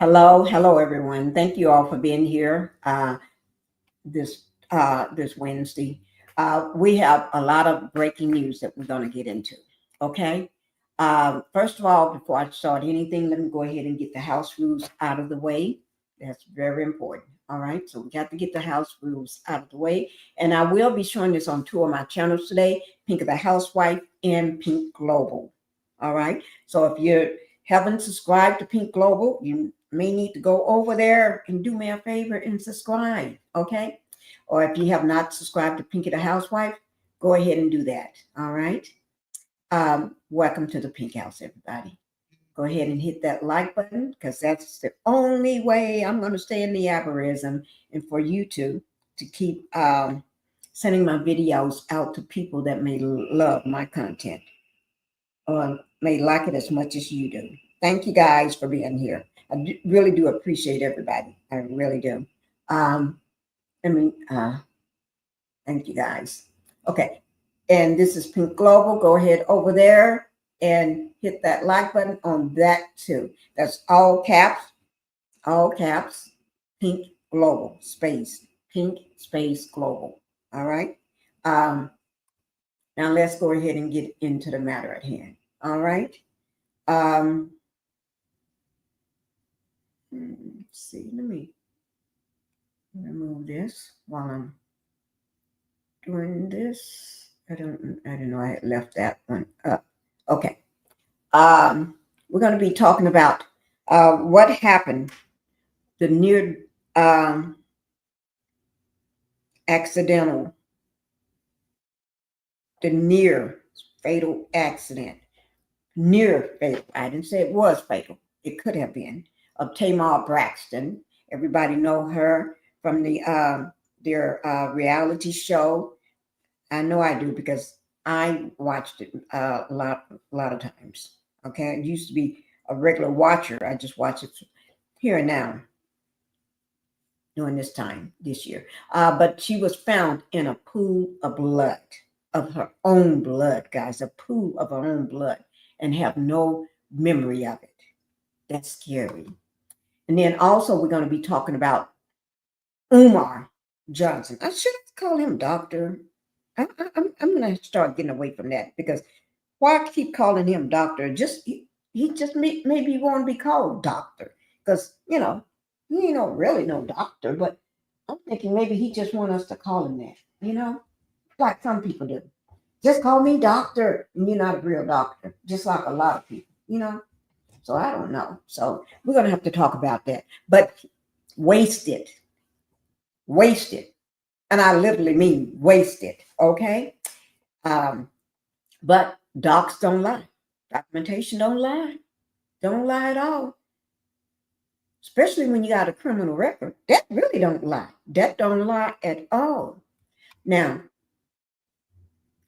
Hello, everyone. Thank you all for being here this Wednesday. We have a lot of breaking news that we're going to get into. Okay. First of all, before I start anything, let me go ahead and get the house rules out of the way. That's very important. All right. So we got to get the house rules out of the way, and I will be showing this on two of my channels today: Pink of the Housewife and Pink Global. All right. So if you haven't subscribed to Pink Global, you may need to go over there and do me a favor and subscribe, okay? Or if you have not subscribed to Pinkie the Housewife, go ahead and do that, all right? Welcome to the Pink House, everybody. Go ahead and hit that like button because that's the only way I'm going to stay in the algorithm and for you to keep sending my videos out to people that may love my content or may like it as much as you do. Thank you guys for being here. Really do appreciate everybody. I really do. I mean, thank you guys. Okay. And this is Pink Global. Go ahead over there and hit that like button on that too. That's all caps, Pink Global space, Pink space Global. All right. Now let's go ahead and get into the matter at hand. All right. Let's see, let me remove this while I'm doing this. I don't know, I had left that one up. Okay. We're going to be talking about what happened, the near accidental, the near fatal accident. Near fatal. I didn't say it was fatal. It could have been. Of Tamar Braxton. Everybody know her from their reality show. I know I do because I watched it a lot of times. Okay, I used to be a regular watcher. I just watch it here and now during this year. But she was found in a pool of blood, of her own blood, guys, a pool of her own blood, and have no memory of it. That's scary. And then also we're going to be talking about Umar Johnson. I should call him doctor. I'm going to start getting away from that because why keep calling him doctor? He just maybe want to be called doctor because, he ain't really no doctor, but I'm thinking maybe he just want us to call him that, like some people do. Just call me doctor and you're not a real doctor, just like a lot of people. So I don't know. So we're going to have to talk about that. But wasted. And I literally mean wasted. Okay. But docs don't lie. Documentation don't lie. Don't lie at all. Especially when you got a criminal record. That really don't lie. That don't lie at all. Now,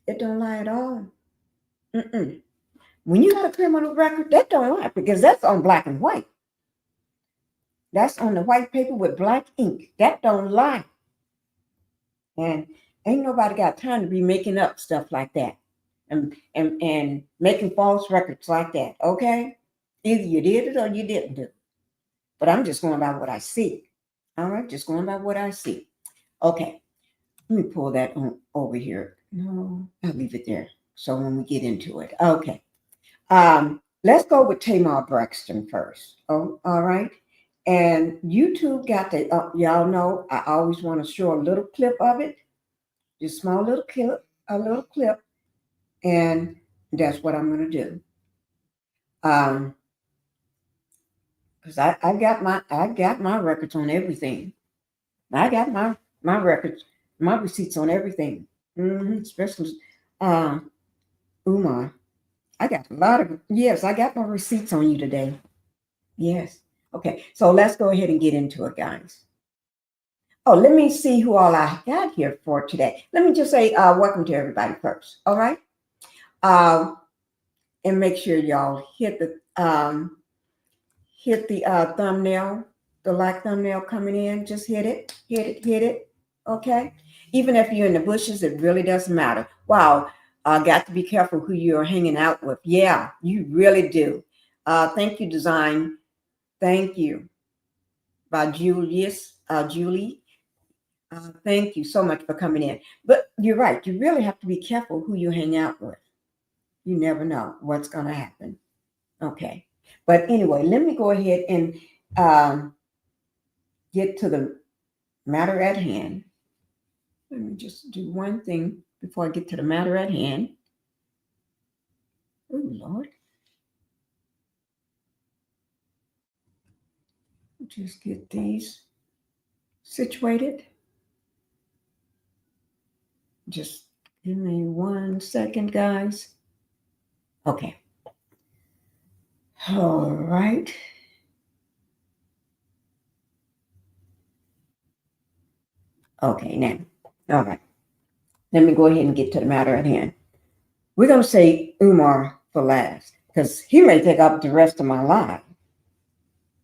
it don't lie at all. When you got a criminal record, that don't lie because that's on black and white. That's on the white paper with black ink. That don't lie. And ain't nobody got time to be making up stuff like that and making false records like that. Okay? Either you did it or you didn't do it. But I'm just going by what I see. All right? Just going by what I see. Okay. Let me pull that on over here. No, I'll leave it there. So when we get into it. Okay. Let's go with Tamar Braxton first. Oh, all right. And YouTube got the, y'all know, I always want to show a little clip of it. Just small little clip, a little clip. And that's what I'm going to do. Because I got my records on everything. I got my records, my receipts on everything. Especially Umar. I got a lot of, yes, I got my receipts on you today. Yes. Okay, so let's go ahead and get into it, guys. Oh, let me see who all I got here for today. Let me just say welcome to everybody first, all right? And make sure y'all hit the thumbnail, the like thumbnail coming in. Just hit it, okay? Even if you're in the bushes, it really doesn't matter. Wow, got to be careful who you're hanging out with. Yeah, you really do. Thank you, Design. Thank you. by Julie. Thank you so much for coming in. But you're right. You really have to be careful who you hang out with. You never know what's going to happen. Okay. But anyway, let me go ahead and um, get to the matter at hand. Let me just do one thing before I get to the matter at hand. Oh, Lord. Just get these situated. Just give me 1 second, guys. Okay. All right. Okay, now. All right. Let me go ahead and get to the matter at hand. We're going to say Umar for last because he may take up the rest of my life.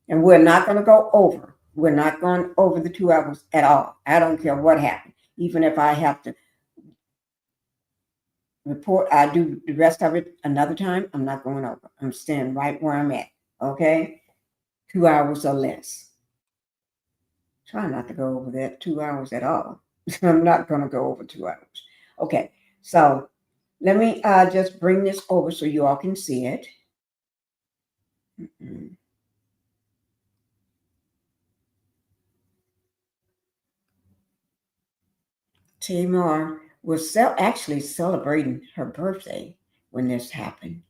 And we're not going to go over. We're not going over the 2 hours at all. I don't care what happened. Even if I have to report, I do the rest of it another time. I'm not going over. I'm staying right where I'm at. Okay? 2 hours or less. Try not to go over that 2 hours at all. I'm not going to go over 2 hours. Okay. So let me just bring this over so you all can see it. Tamar was actually celebrating her birthday when this happened.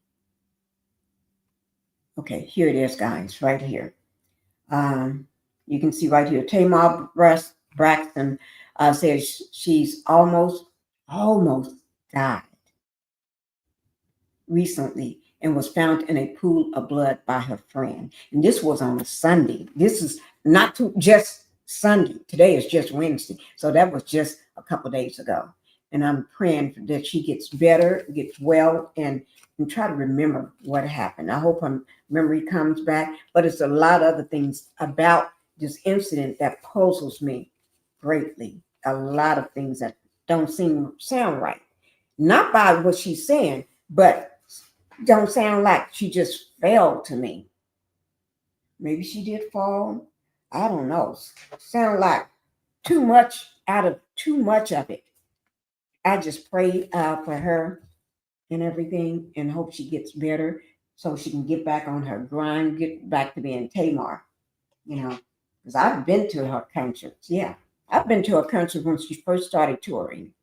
Okay, here it is, guys, right here. You can see right here, Tamar Braxton says she's almost died recently and was found in a pool of blood by her friend. And this was on a Sunday. This is not just Sunday. Today is just Wednesday. So that was just a couple days ago. And I'm praying that she gets better, gets well, and try to remember what happened. I hope her memory comes back. But it's a lot of other things about this incident that puzzles me greatly. A lot of things that don't sound right. Not by what she's saying, but don't sound like she just fell to me. Maybe she did fall. I don't know. Sound like too much of it. I just pray for her and everything and hope she gets better so she can get back on her grind, get back to being Tamar, because I've been to her concerts. Yeah, I've been to her concert when she first started touring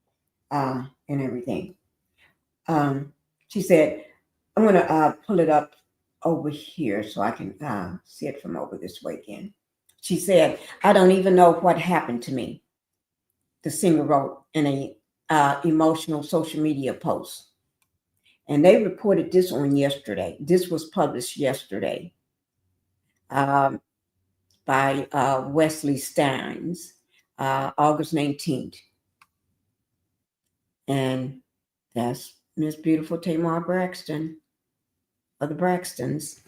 and everything. She said, I'm going to pull it up over here so I can see it from over this way again. She said, I don't even know what happened to me, the singer wrote in a emotional social media post. And they reported this on yesterday. This was published yesterday by Wesley Steins, August 19th. And that's Miss Beautiful Tamar Braxton of the Braxtons.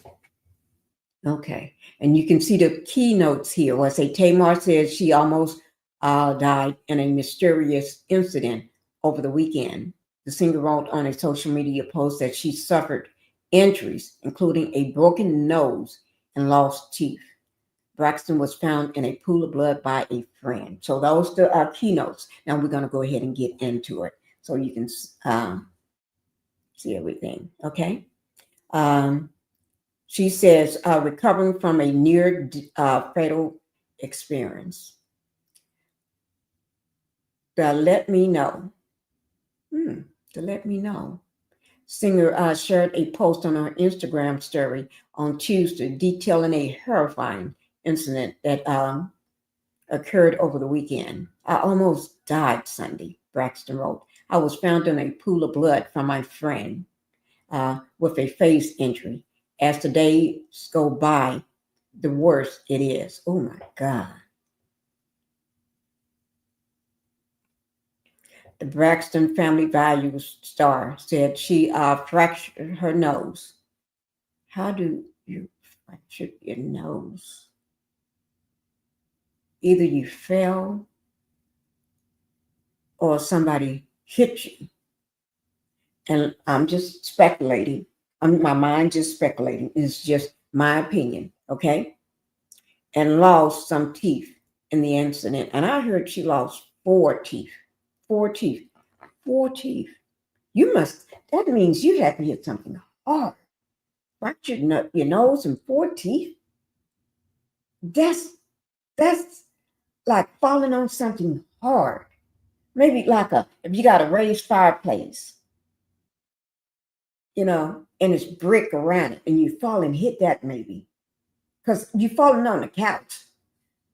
Okay. And you can see the keynotes here. Where I say Tamar says she almost died in a mysterious incident over the weekend. The singer wrote on a social media post that she suffered injuries, including a broken nose and lost teeth. Braxton was found in a pool of blood by a friend. So those are keynotes. Now we're going to go ahead and get into it so you can see everything. Okay. She says, recovering from a near fatal experience. To let me know. To let me know. Singer shared a post on her Instagram story on Tuesday detailing a horrifying incident that occurred over the weekend. I almost died Sunday, Braxton wrote. I was found in a pool of blood from my friend with a face injury. As the days go by, the worse it is. Oh my God. The Braxton Family Values star said she fractured her nose. How do you fracture your nose? Either you fell or somebody hit you. And I'm just speculating. My mind just speculating. It's just my opinion, okay? and lost some teeth in the incident. And I heard she lost 4 teeth. 4 teeth. 4 teeth. You must, that means you had to hit something hard. Fractured your nose and 4 teeth. That's like falling on something hard. Maybe like if you got a raised fireplace, and it's brick around it, and you fall and hit that maybe. Because you falling on the couch.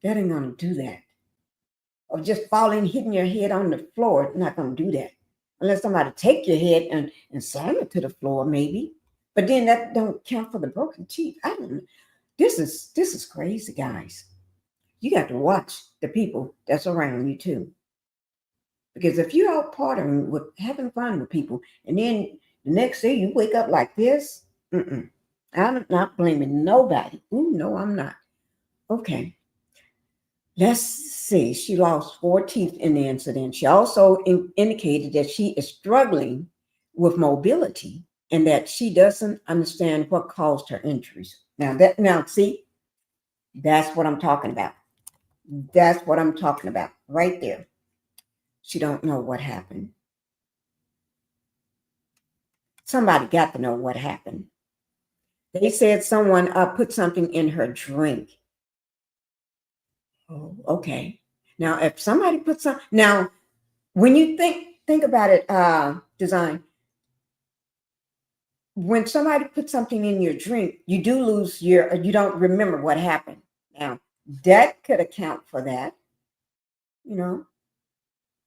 That ain't gonna do that. Or just falling, hitting your head on the floor, it's not gonna do that. Unless somebody take your head and slam it to the floor, maybe. But then that don't count for the broken teeth. I don't know. This is crazy, guys. You got to watch the people that's around you too. Because if you're out partying with having fun with people, and then the next day you wake up like this, I'm not blaming nobody. Ooh, no, I'm not. Okay. Let's see. She lost 4 teeth in the incident. She also indicated that she is struggling with mobility and that she doesn't understand what caused her injuries. Now, see, that's what I'm talking about. That's what I'm talking about right there. She don't know what happened. Somebody got to know what happened. They said someone put something in her drink. Oh, okay. Now, if somebody puts some, now when you think about it, design, when somebody puts something in your drink, you do lose you don't remember what happened. Now, that could account for that.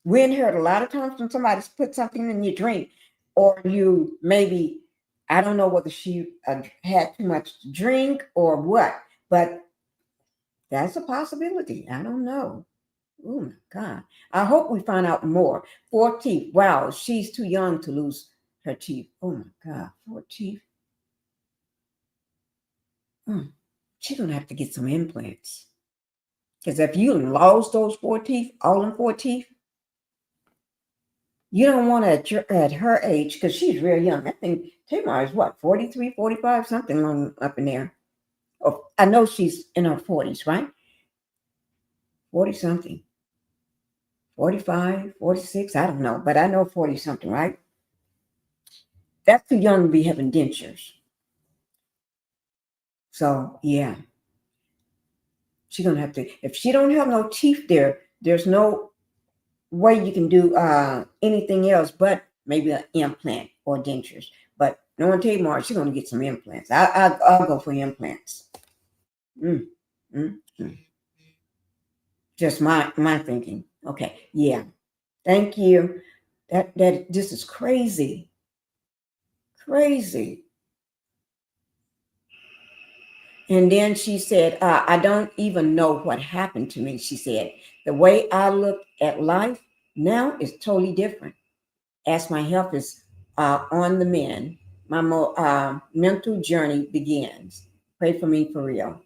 We ain't heard a lot of times when somebody's put something in your drink, or you maybe, I don't know whether she had too much to drink or what, but that's a possibility. I don't know. Oh my God. I hope we find out more. 4 teeth. Wow, she's too young to lose her teeth. Oh my God, 4 teeth. She's going to have to get some implants. Because if you lost those 4 teeth, all in 4 teeth, you don't want to at her age, because she's real young. I think Tamar is what, 43, 45, something long up in there. Oh, I know she's in her 40s, right? 40 something. 45, 46, I don't know, but I know 40 something, right? That's too young to be having dentures. So, yeah. She's going to have to, if she don't have no teeth there, there's no way you can do anything else but maybe an implant or dentures. But knowing Tamar, she's going to get some implants. I'll go for implants. Mm, mm, mm. Just my thinking. Okay, yeah. Thank you. That this is crazy. Crazy. And then she said, I don't even know what happened to me. She said, the way I look at life now is totally different. As my health is on the mend, my mental journey begins. Pray for me for real.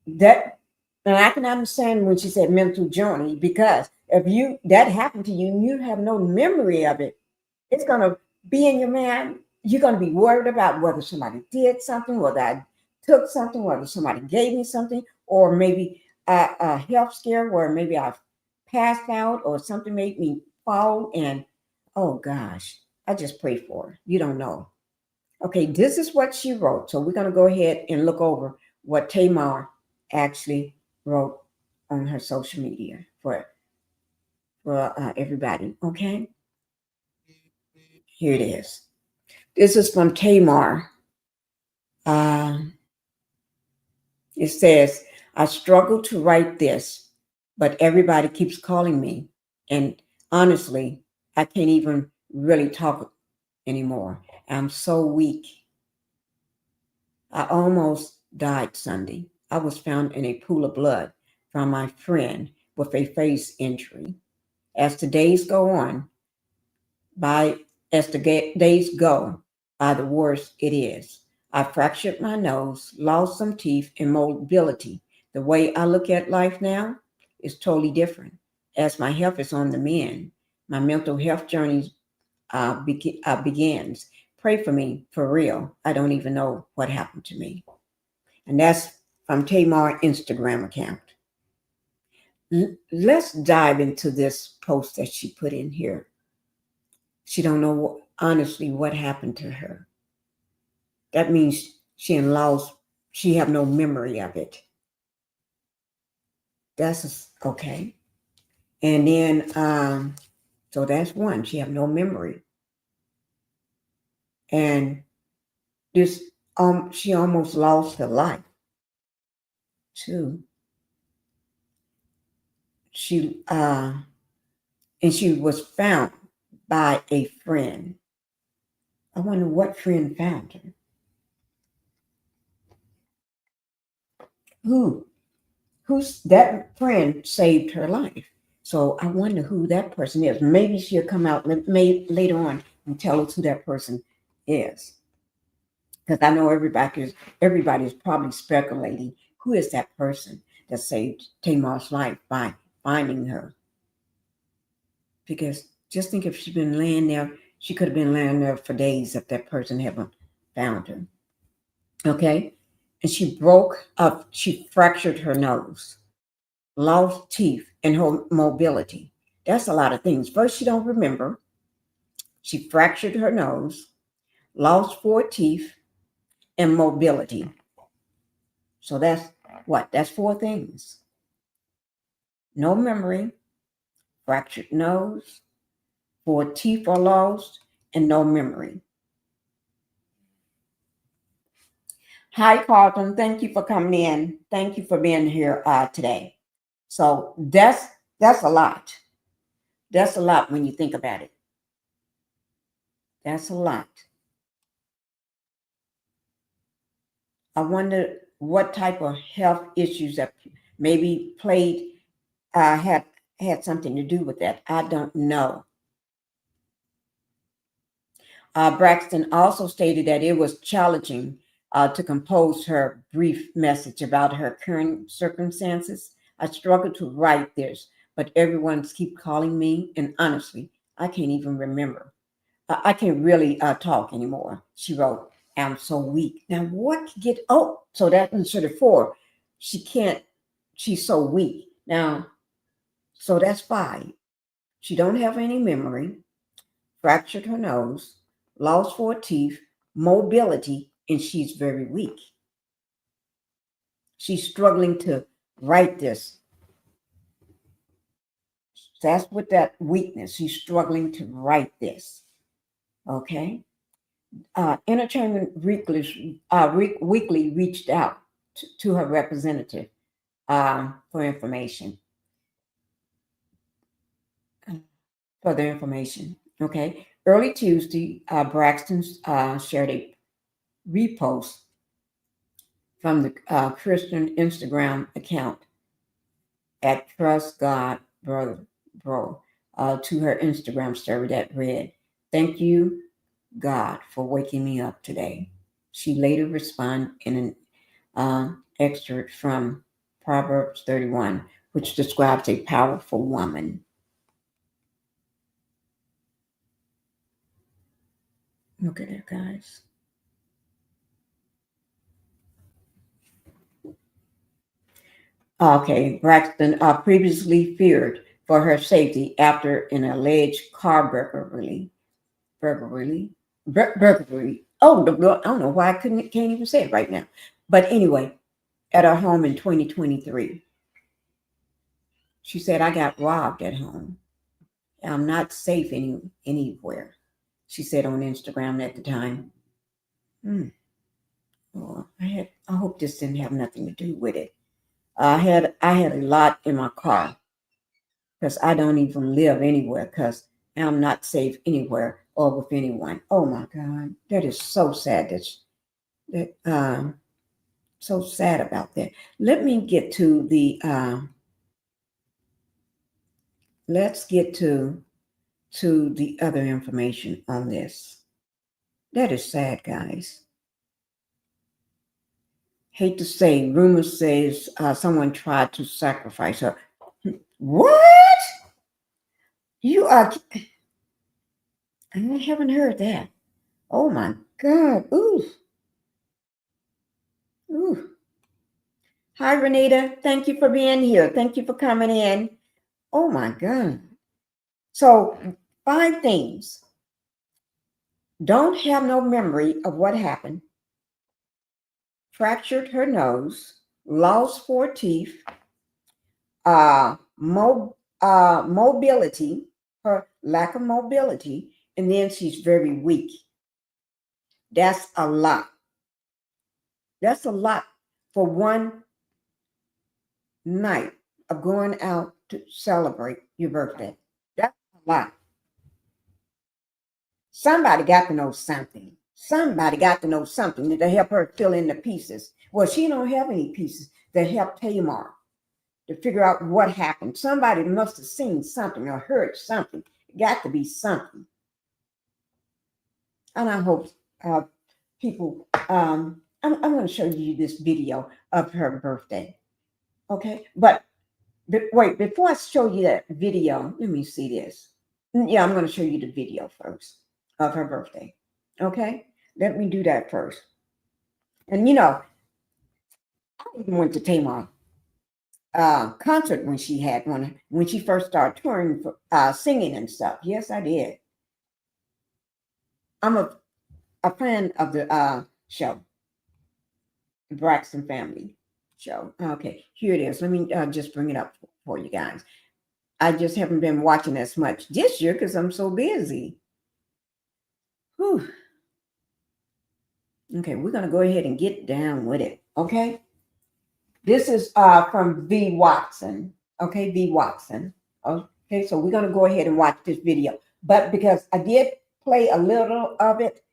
That, and I can understand when she said mental journey, because if that happened to you and you have no memory of it, it's gonna be in your mind. You're gonna be worried about whether somebody did something, whether I took something, whether somebody gave me something, or maybe a health scare where maybe I passed out or something made me fall. And oh gosh, I just pray for her. You don't know. Okay, this is what she wrote. So we're gonna go ahead and look over what Tamar actually wrote on her social media for everybody. Okay, here it is. This is from Tamar. It says, I struggle to write this, but everybody keeps calling me. And honestly, I can't even really talk anymore. I'm so weak. I almost died Sunday. I was found in a pool of blood from my friend with a face injury. As the days go on, days go by, the worse it is. I fractured my nose, lost some teeth and mobility. The way I look at life now is totally different. As my health is on the mend, my mental health journey begins. Pray for me, for real. I don't even know what happened to me. And that's from Tamar Instagram account. Let's dive into this post that she put in here. She don't know honestly what happened to her. That means she have no memory of it. That's okay. And then so that's one. She have no memory. And this she almost lost her life. Two, she and she was found by a friend. I wonder what friend found her. Who? Who's that friend saved her life? So I wonder who that person is. Maybe she'll come out later on and tell us who that person is. Because I know everybody's probably speculating who is that person that saved Tamar's life by finding her. Because just think if she'd been laying there, she could have been laying there for days if that person hadn't found her. Okay? And she fractured her nose, lost teeth, and her mobility. That's a lot of things. First, she don't remember. She fractured her nose, lost 4 teeth, and mobility. So that's what? That's 4 things. No memory, fractured nose, 4 teeth are lost, and no memory. Hi, Carlton. Thank you for coming in. Thank you for being here today. So that's a lot. That's a lot when you think about it. That's a lot. I wonder what type of health issues that maybe played had something to do with that. I don't know. Braxton also stated that it was challenging to compose her brief message about her current circumstances. I struggle to write this, but everyone's keep calling me, and honestly, I can't even remember. I can't really talk anymore. She wrote, "I'm so weak." Now, what could get? Oh, so that instead of 4, she can't. She's so weak now. So that's 5. She don't have any memory, fractured her nose, lost 4 teeth, mobility, and she's very weak. She's struggling to write this. That's what that weakness. She's struggling to write this. Okay. Entertainment Weekly reached out to her representative for information. Further information. Okay. Early Tuesday, Braxton shared a repost from the Christian Instagram account at Trust God Brother Bro to her Instagram story that read, "Thank you, God, for waking me up today." She later responded in an excerpt from Proverbs 31, which describes a powerful woman. Look at it, guys. Okay, Braxton previously feared for her safety after an alleged car burglary, burglary. Oh, I don't know why can't even say it right now. But anyway, at her home in 2023, she said, "I got robbed at home. I'm not safe anywhere." She said on Instagram at the time. Hmm. Oh, I hope this didn't have nothing to do with it. I had a lot in my car because I don't even live anywhere because I'm not safe anywhere or with anyone. Oh my God, that is so sad. That so sad about that. Let me get to the let's get to the other information on this. That is sad, guys. Hate to say, rumors says someone tried to sacrifice her. What? You are? I haven't heard that. Oh my God. Ooh, ooh. Hi, Renita. Thank you for being here. Thank you for coming in. Oh my God. So, 5 things. Don't have no memory of what happened. Fractured her nose, lost 4 teeth, mobility, her lack of mobility, and then she's very weak. That's a lot. That's a lot for one night of going out to celebrate your birthday. That's a lot. Somebody got to know something. Somebody got to know something to help her fill in the pieces. Well, she don't have any pieces that help Tamar to figure out what happened. Somebody must have seen something or heard something. It got to be something. And I hope people, I'm going to show you this video of her birthday. Okay. But wait, before I show you that video, let me see this. Yeah, I'm going to show you the video first of her birthday. Okay. Let me do that first. And I even went to Tamar concert when she had one, when she first started touring, for, singing and stuff. Yes, I did. I'm a fan of the show, the Braxton family show. Okay, here it is. Let me just bring it up for you guys. I just haven't been watching as much this year because I'm so busy. Whew. Okay, we're going to go ahead and get down with it. Okay. This is from V. Watson. Okay, V. Watson. Okay, so we're going to go ahead and watch this video. But because I did play a little of it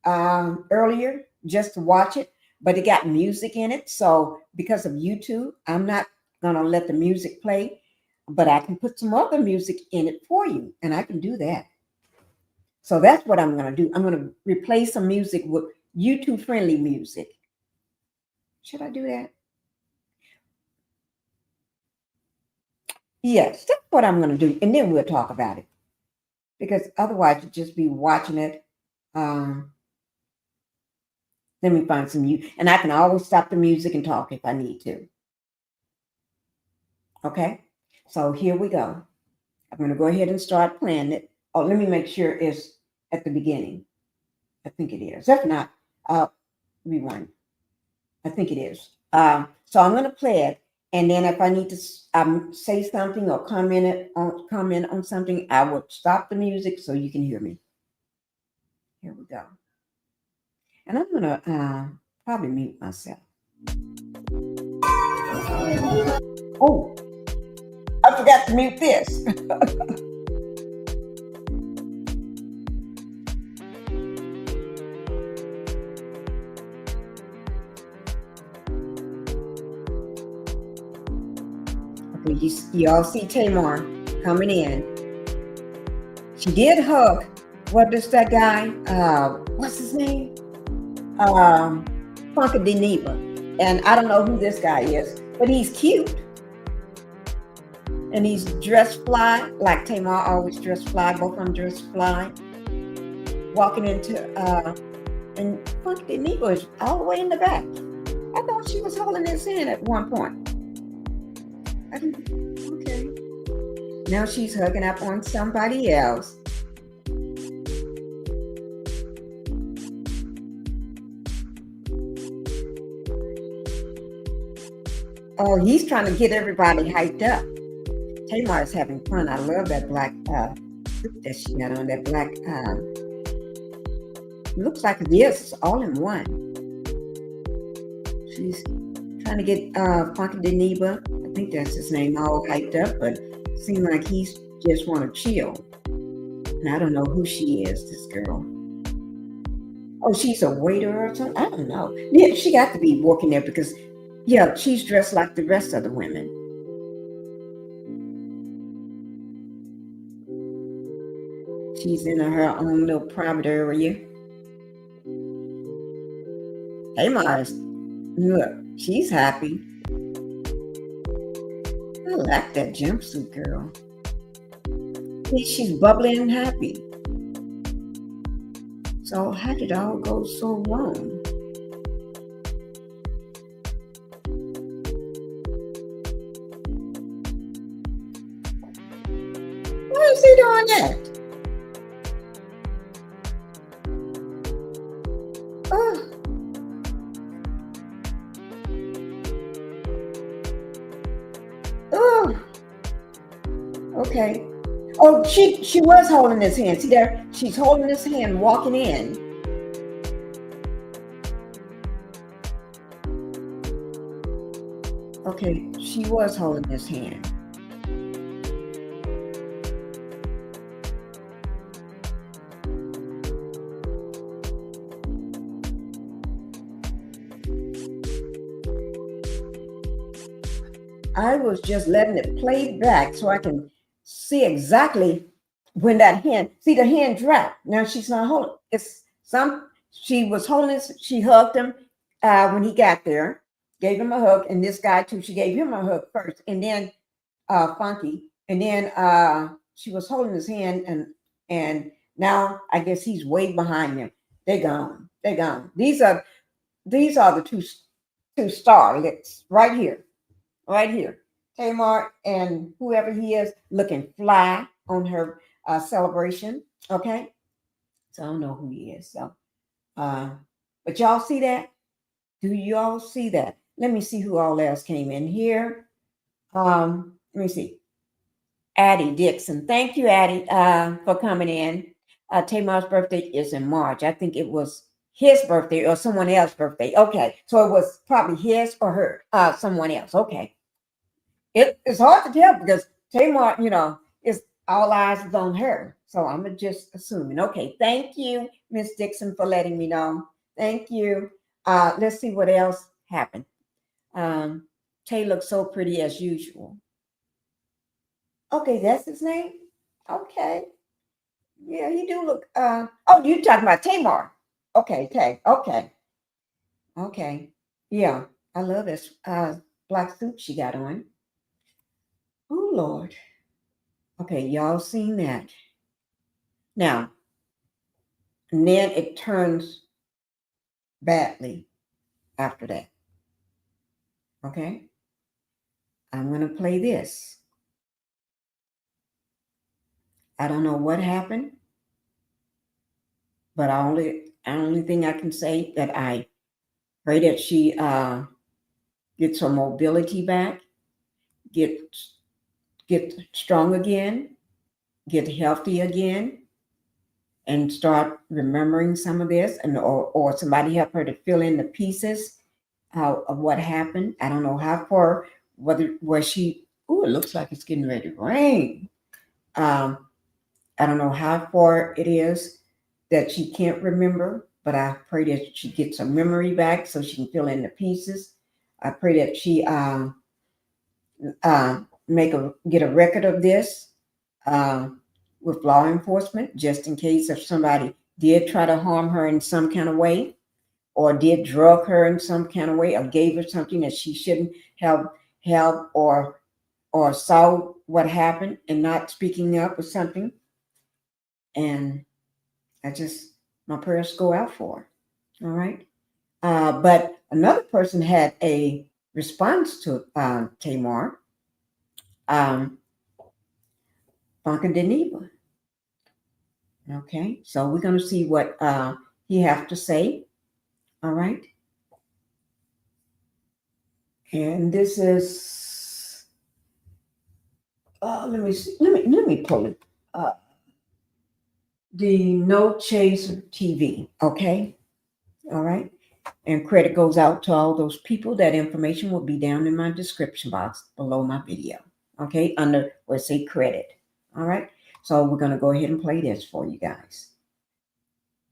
earlier just to watch it, but it got music in it. So because of YouTube, I'm not going to let the music play, but I can put some other music in it for you, and I can do that. So that's what I'm going to do. I'm going to replace some music with YouTube-friendly music. Should I do that? Yes, that's what I'm going to do. And then we'll talk about it. Because otherwise, you'd just be watching it. Let me find some music. And I can always stop the music and talk if I need to. Okay? So here we go. I'm going to go ahead and start playing it. Oh, let me make sure it's at the beginning. I think it is. If not, rewind. I think it is. So I'm going to play it. And then if I need to say something or comment on something, I will stop the music so you can hear me. Here we go. And I'm going to probably mute myself. Oh, I forgot to mute this. Okay, you all see Tamar coming in. She did hug. What is that guy? What's his name? PinkietheHousewife. And I don't know who this guy is, but he's cute. And he's dressed fly, like Tamar always dressed fly. Both of them dressed fly. Walking into, and PinkietheHousewife is all the way in the back. I thought she was holding his hand at one point. Okay. Now she's hugging up on somebody else. Oh, he's trying to get everybody hyped up. Tamar is having fun. I love that black suit that she got on. That black, looks like this. It's all in one. She's trying to get PinkietheHousewife, I think that's his name, all hyped up, but it seems like he's just want to chill. And I don't know who she is, this girl. Oh, she's a waiter or something? I don't know. Yeah, she got to be working there because, yeah, she's dressed like the rest of the women. She's in her own little private area. Hey, Mars, look, she's happy. I like that jumpsuit, girl. She's bubbly and happy. So how did it all go so wrong? Oh. Oh. Okay. Oh, she was holding his hand. See there? She's holding his hand, walking in. Okay, she was holding his hand. I was just letting it play back so I can see exactly when that hand, see the hand dropped. Now she's not holding. It's some, she was holding, she hugged him when he got there, gave him a hug, and this guy too, she gave him a hug first, and then Funky, and then she was holding his hand, and now I guess he's way behind them. They're gone. They're gone. These are the two starlets right here, right here. Tamar and whoever he is looking fly on her celebration. Okay, so I don't know who he is. So, but y'all see that? Do y'all see that? Let me see who all else came in here. Let me see. Addie Dixon. Thank you, Addie, for coming in. Tamar's birthday is in March. I think it was his birthday or someone else's birthday. Okay, so it was probably his or her, someone else. Okay. It's hard to tell because Tamar, is all eyes is on her. So I'm just assuming. Okay, thank you, Miss Dixon, for letting me know. Thank you. Let's see what else happened. Tay looks so pretty as usual. Okay, that's his name. Okay. Yeah, he do look. Oh, you talking about Tamar? Okay, Tay. Okay. Okay. Yeah, I love this black suit she got on. Oh Lord. Okay, y'all seen that. Now, and then it turns badly after that. Okay? I'm gonna play this. I don't know what happened, but only thing I can say that I pray that she gets her mobility back, get strong again, get healthy again, and start remembering some of this, and or somebody help her to fill in the pieces of what happened. I don't know how far, where she. Oh, it looks like it's getting ready to rain. I don't know how far it is that she can't remember, but I pray that she gets her memory back so she can fill in the pieces. I pray that she get a record of this with law enforcement, just in case if somebody did try to harm her in some kind of way, or did drug her in some kind of way, or gave her something that she shouldn't have held, or saw what happened and not speaking up or something. And my prayers go out for her. All right. But another person had a response to Tamar. Funka Deneva. Okay, so we're going to see what he have to say. All right. And this is let me see. Let me pull it. The No Chaser TV. Okay. All right. And credit goes out to all those people. That information will be down in my description box below my video. Okay, under where it say credit. All right. So we're going to go ahead and play this for you guys.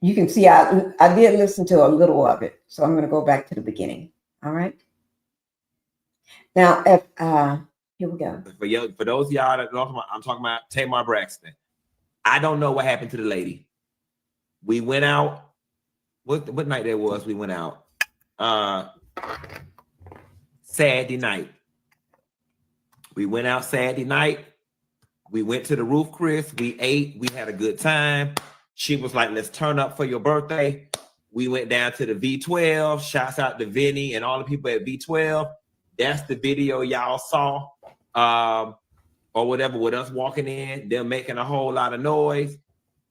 You can see I did listen to a little of it. So I'm going to go back to the beginning. All right. Now, here we go. For those of y'all that know, I'm talking about Tamar Braxton. I don't know what happened to the lady. We went out. What night that was? We went out. Saturday night. We went out Saturday night. We went to the Roof Chris. We ate. We had a good time. She was like, let's turn up for your birthday. We went down to the V12. Shouts out to Vinny and all the people at V12. That's the video y'all saw. Or whatever, with us walking in, them making a whole lot of noise.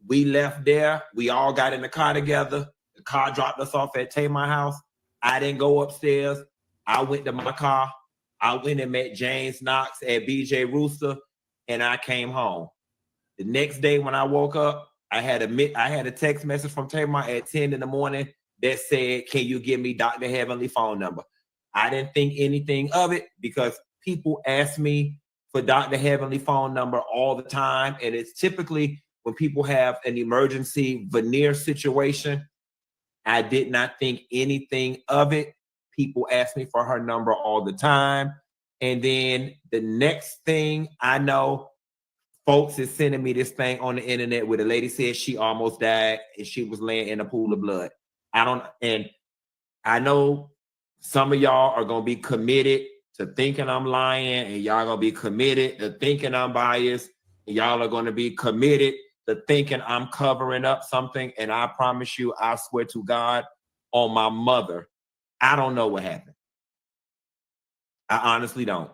We left there. We all got in the car together. The The car dropped us off at Tamar house. I didn't go upstairs. I went to my car. I went and met James Knox at BJ Rooster, and I came home. The next day when I woke up, I had a text message from Tamar at 10 in the morning that said, "Can you give me Dr. Heavenly phone number?" I didn't think anything of it because people ask me for Dr. Heavenly phone number all the time, and it's typically when people have an emergency veneer situation. I did not think anything of it. People ask me for her number all the time. And then the next thing I know, folks is sending me this thing on the internet where the lady said she almost died and she was laying in a pool of blood. And I know some of y'all are going to be committed to thinking I'm lying, and y'all going to be committed to thinking I'm biased, and y'all are going to be committed to thinking I'm covering up something. And I promise you, I swear to God, on my mother, I don't know what happened. I honestly don't.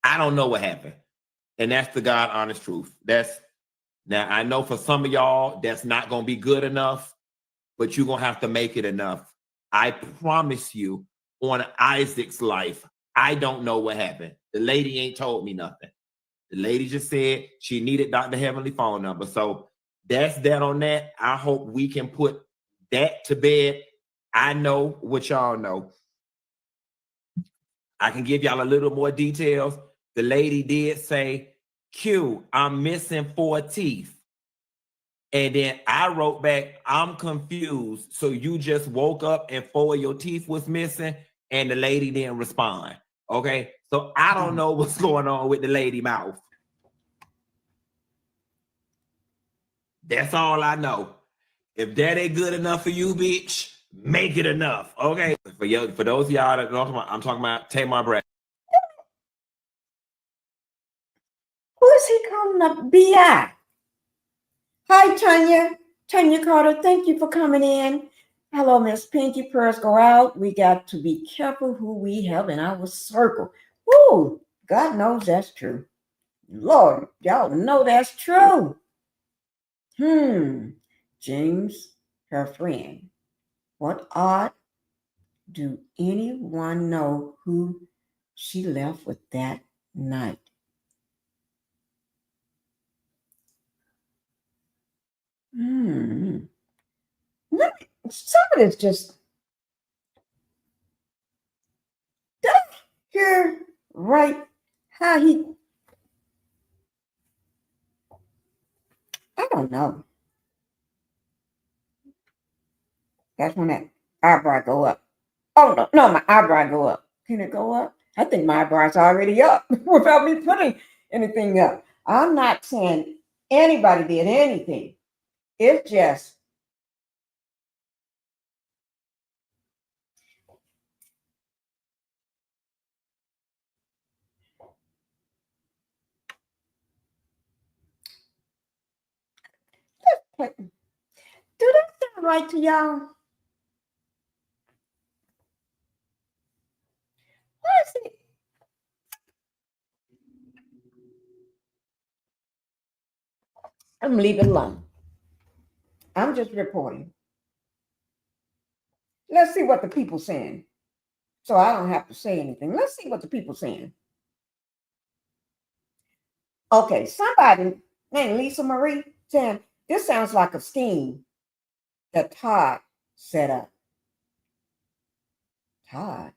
I don't know what happened. And that's the God honest truth. Now I know for some of y'all, that's not going to be good enough, but you're going to have to make it enough. I promise you, on Isaac's life, I don't know what happened. The lady ain't told me nothing. The lady just said she needed Dr. Heavenly phone number. So that's that on that. I hope we can put that to bed. I know what y'all know. I can give y'all a little more details. The lady did say, "Q, I'm missing 4 teeth." And then I wrote back, "I'm confused. So you just woke up and 4 of your teeth was missing?" And the lady didn't respond. Okay. So I don't know what's going on with the lady mouth. That's all I know. If that ain't good enough for you, bitch, make it enough. Okay. For those of y'all that know, I'm talking about Tamar Braxton. Who is he calling up BI? Hi, Tanya. Tanya Carter, thank you for coming in. Hello, Miss Pinkie. Prayers go out. We got to be careful who we have in our circle. Woo! God knows that's true. Lord, y'all know that's true. James, her friend. What odd? Do anyone know who she left with that night? Some of it's just here, right? How he, I don't know. That's when that eyebrow go up. Oh no, my eyebrow go up. Can it go up? I think my eyebrow's already up without me putting anything up. I'm not saying anybody did anything. It's just do that sound right to y'all? Why is it? I'm leaving it alone. I'm just reporting. Let's see what the people saying. So I don't have to say anything. Let's see what the people saying. Okay, somebody named Lisa Marie saying this sounds like a scheme that Todd set up. Todd?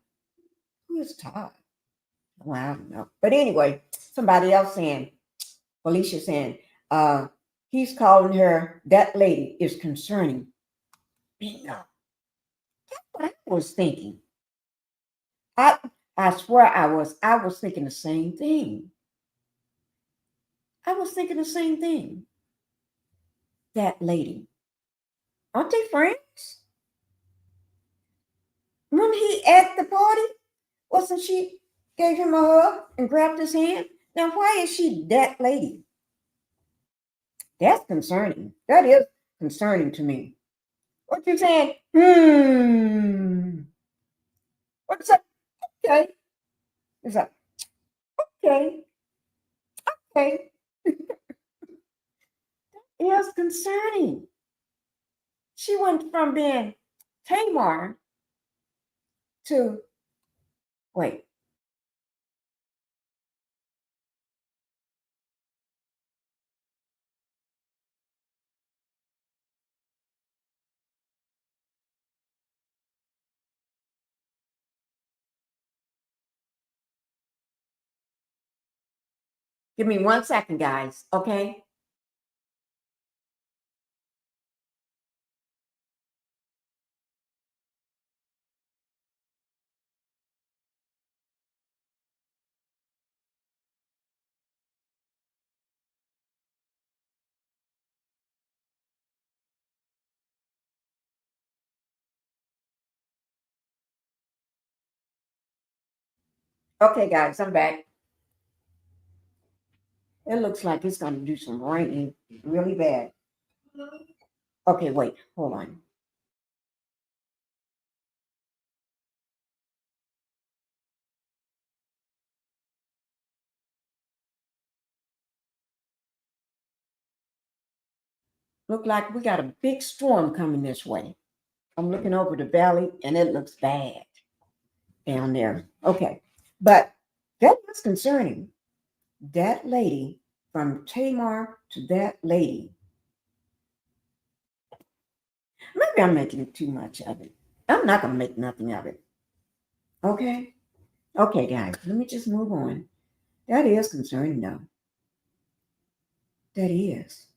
Who is Todd? Well, I don't know. But anyway, somebody else saying, Felicia saying, he's calling her, that lady is concerning. Bingo. That's what I was thinking. I swear I was thinking the same thing. I was thinking the same thing. That lady. Aren't they friends? When he at the party, wasn't she gave him a hug and grabbed his hand? Now why is she that lady? That's concerning. That is concerning to me. What you saying? What's up? Okay. It's like, okay. Okay. It's concerning. She went from being Tamar to, wait, give me 1 second, guys. Okay. Okay, guys, I'm back. It looks like it's going to do some raining really bad. Okay, wait, hold on. Look like we got a big storm coming this way. I'm looking over the valley and it looks bad down there. Okay, but that was concerning. That lady, from Tamar to that lady. Maybe I'm making too much of it. I'm not going to make nothing of it. Okay? Okay, guys, let me just move on. That is concerning, though. That is.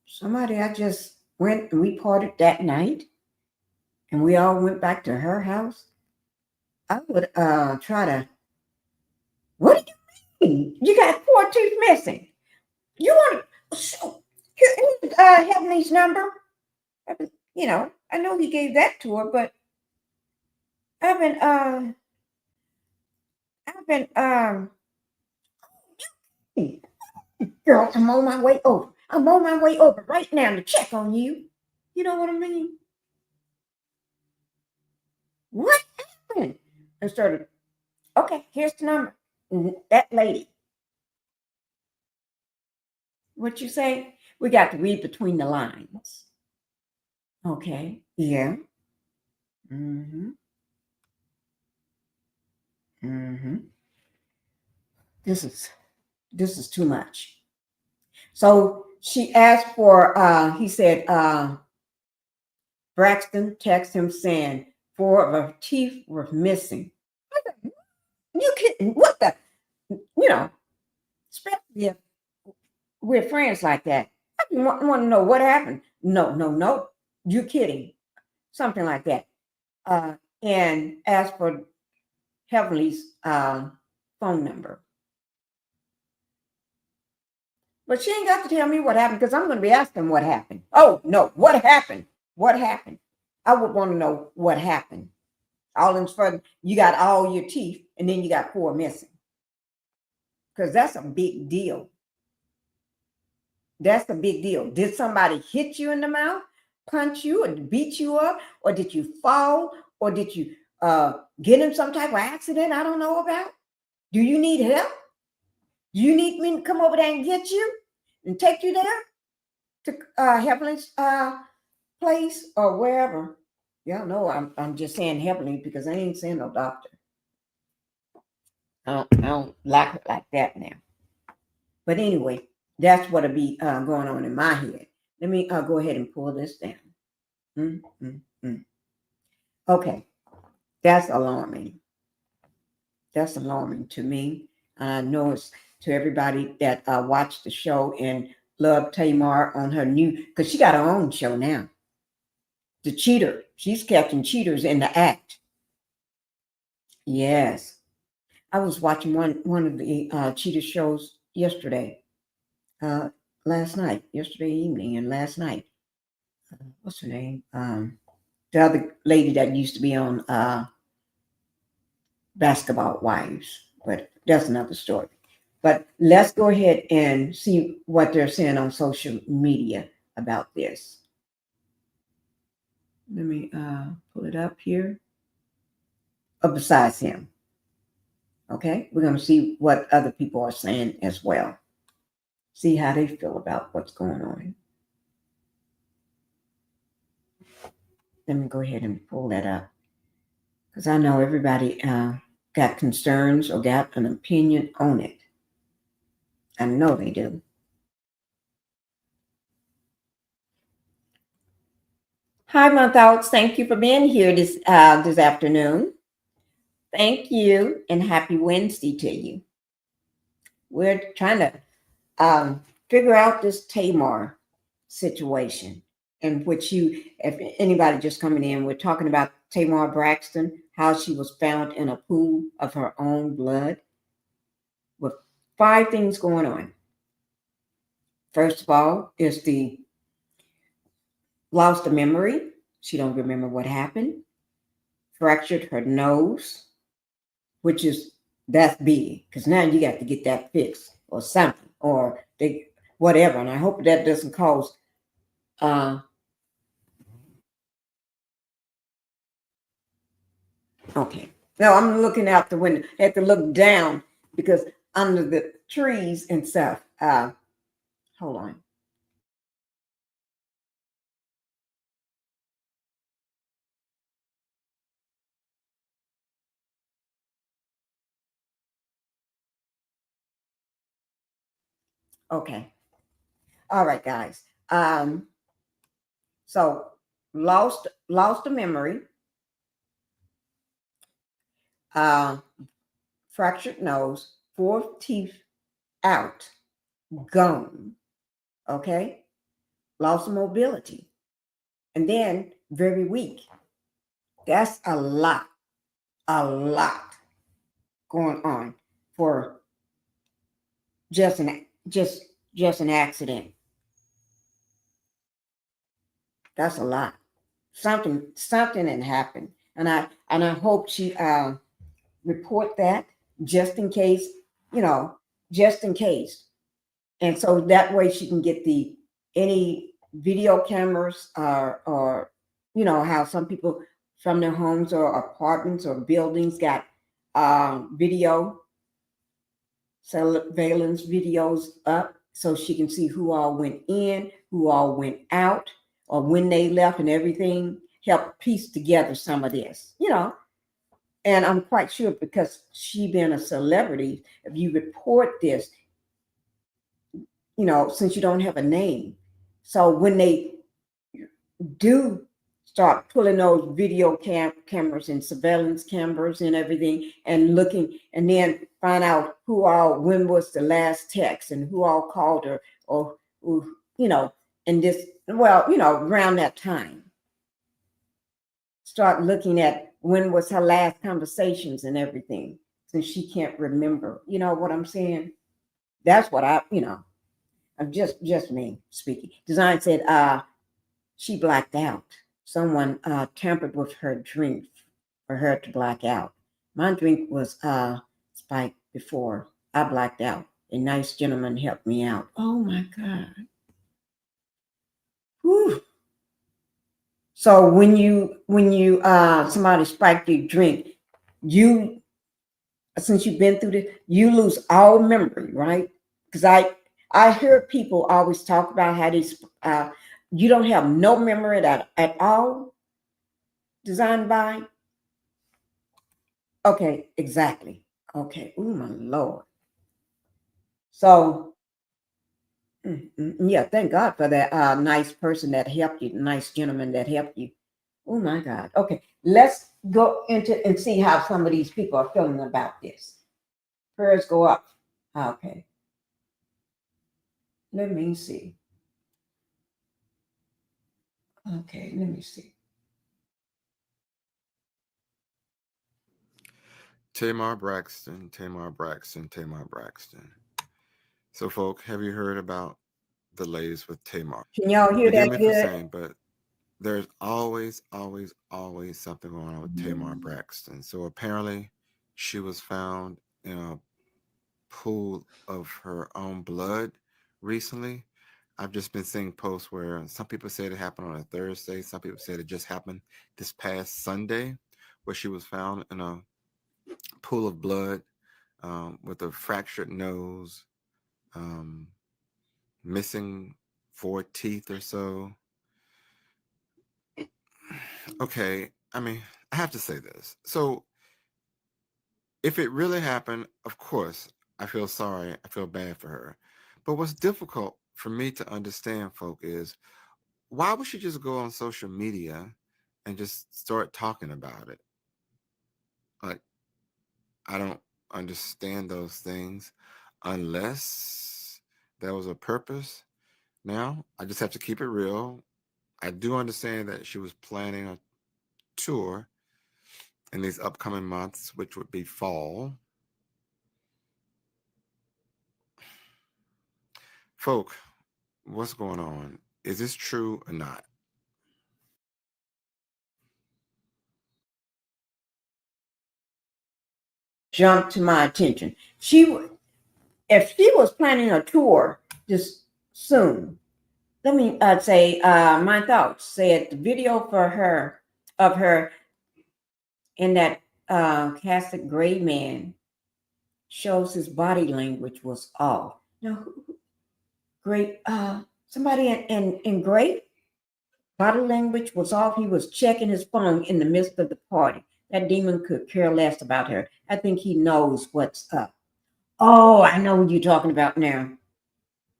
Somebody I just went and we parted that night and we all went back to her house. I would try to, what do you mean? You got 4 teeth missing. You want to Heavenly's number? You know, I know he gave that to her, but I've been girl, I'm on my way over. I'm on my way over right now to check on you. You know what I mean? What happened? I started, okay, here's the number. That lady. What you say? We got to read between the lines. Okay. Yeah. Mm-hmm. Mm-hmm. This is too much. So she asked for he said Braxton texted him saying 4 of her teeth were missing. You kidding? What the, you know, especially if we're friends like that. I want to know what happened. No. You kidding. Something like that. And asked for Heavenly's phone number. But she ain't got to tell me what happened because I'm going to be asking what happened. Oh, no. What happened? What happened? I would want to know what happened. All in front, you got all your teeth and then you got 4 missing. Because that's a big deal. That's a big deal. Did somebody hit you in the mouth, punch you, or beat you up, or did you fall, or did you get in some type of accident I don't know about? Do you need help? Do you need me to come over there and get you and take you there to Heavenly's place or wherever? Y'all know I'm just saying Heavenly because I ain't saying no doctor. I don't like it like that now. But anyway, that's what'll be going on in my head. Let me go ahead and pull this down. Okay, that's alarming. That's alarming to me. I know it's to everybody that watched the show and loved Tamar on her new, because she got her own show now. The Cheater. She's catching cheaters in the act. Yes. I was watching one of the cheater shows yesterday. Last night, yesterday evening, and last night. What's her name? The other lady that used to be on Basketball Wives, but that's another story. But let's go ahead and see what they're saying on social media about this. Let me pull it up here. Besides him. Okay, we're going to see what other people are saying as well. See how they feel about what's going on. let me go ahead and pull that up because I know everybody got concerns or got an opinion on it. I know they do. Hi, my thoughts. Thank you for being here this afternoon. Thank you, and happy Wednesday to you. We're trying to figure out this Tamar situation, in which if anybody just coming in, we're talking about Tamar Braxton, how she was found in a pool of her own blood, with 5 things going on. First of all, is the lost of memory. She don't remember what happened. Fractured her nose, which is that's big because now you got to get that fixed or something or they whatever. And I hope that doesn't cause uh okay. No, I'm looking out the window. I have to look down because under the trees and stuff. Hold on. Okay. All right, guys. So lost the memory, uh, fractured nose, 4 teeth out, gone. Okay, loss of mobility, and then very weak. That's a lot going on for just an just an accident. That's a lot. Something had happened, and I hope she report that just in case, you know, just in case, and so that way she can get the any video cameras or how some people from their homes or apartments or buildings got video surveillance videos up so she can see who all went in, who all went out, or when they left and everything. Help piece together some of this. And I'm quite sure because she being a celebrity, if you report this, since you don't have a name, so when they do start pulling those video cameras and surveillance cameras and everything and looking and then find out when was the last text and who all called her or who, and this, well, around that time, start looking at when was her last conversations and everything, since she can't remember. You know what I'm saying? That's what I'm just me speaking. Design said she blacked out. Someone tampered with her drink for her to black out. My drink was spiked before I blacked out. A nice gentleman helped me out. Oh my God. Whew. So when you somebody spiked your drink, you since you've been through this, you lose all memory, right? Because I hear people always talk about how you don't have no memory at all. Designed by. Okay, exactly. Okay. Oh my Lord. So yeah, thank God for that nice person that helped you, nice gentleman that helped you. Oh my God. Okay, let's go into and see how some of these people are feeling about this. Prayers go up. Okay. Let me see. Okay, let me see. Tamar Braxton, Tamar Braxton, Tamar Braxton. So, folk, have you heard about the latest with Tamar? Can y'all hear Forgive that me for good? saying, but there's always, always, always something going on with Tamar Braxton. So apparently, she was found in a pool of her own blood recently. I've just been seeing posts where some people said it happened on a Thursday, some people said it just happened this past Sunday, where she was found in a pool of blood with a fractured nose, um, missing 4 teeth or so. Okay, I mean, I have to say this. So if it really happened, of course, I feel sorry. I feel bad for her. But what's difficult for me to understand, folk, is why would she just go on social media and just start talking about it? Like, I don't understand those things unless there was a purpose. Now, I just have to keep it real. I do understand that she was planning a tour in these upcoming months, which would be fall. Folk, what's going on? Is this true or not? Jumped to my attention. If she was planning a tour this soon, let me say my thoughts. Said the video for her of her in that casket gray man shows his body language was off. Now, great, somebody in gray body language was off. He was checking his phone in the midst of the party. That demon could care less about her. I think he knows what's up. Oh, I know who you're talking about now.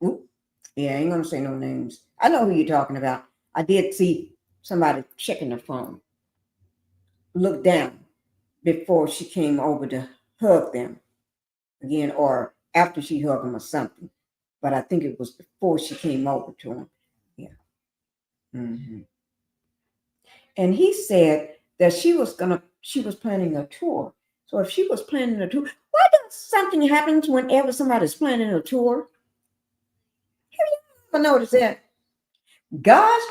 Oop. Yeah, I ain't gonna say no names. I know who you're talking about. I did see somebody checking the phone. Look down before she came over to hug them again, or after she hugged him or something. But I think it was before she came over to him. Yeah. Hmm. And he said that she was planning a tour. So if she was planning a tour, why does something happens whenever somebody's planning a tour? Have you ever noticed that? Gosh,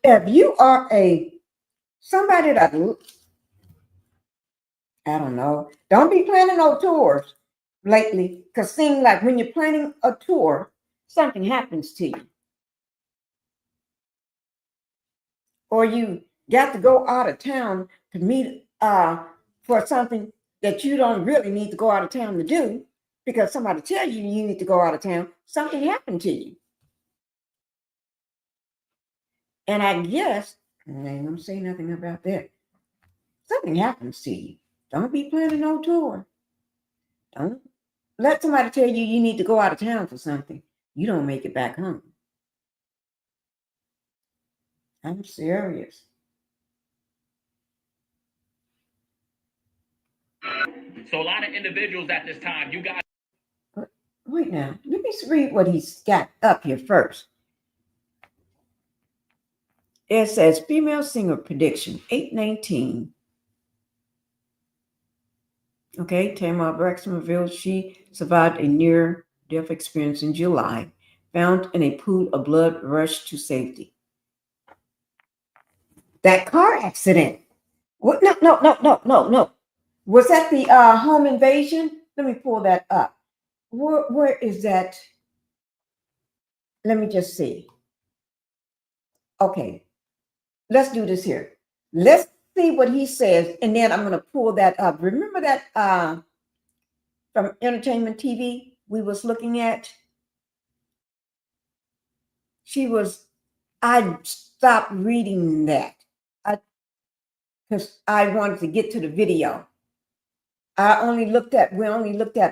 if you are somebody that I don't know, don't be planning no tours lately, because seems like when you're planning a tour, something happens to you. Or you got to go out of town to meet for something that you don't really need to go out of town to do because somebody tells you you need to go out of town, something happened to you. And I guess I ain't gonna say nothing about that. Something happens to you. Don't be planning no tour. Don't let somebody tell you you need to go out of town for something. You don't make it back home. I'm serious. So a lot of individuals at this time, you got. Wait now, let me read what he's got up here first. It says female singer prediction 819. Okay, Tamar Braxton reveals she survived a near-death experience in July, found in a pool of blood, rushed to safety. That car accident. What? No, no, no, no, no, no. Was that the home invasion? Let me pull that up. Where is that? Let me just see. Okay, let's do this here. Let's see what he says, and then I'm going to pull that up. Remember that from Entertainment TV we was looking at? I stopped reading that because I wanted to get to the video. We only looked at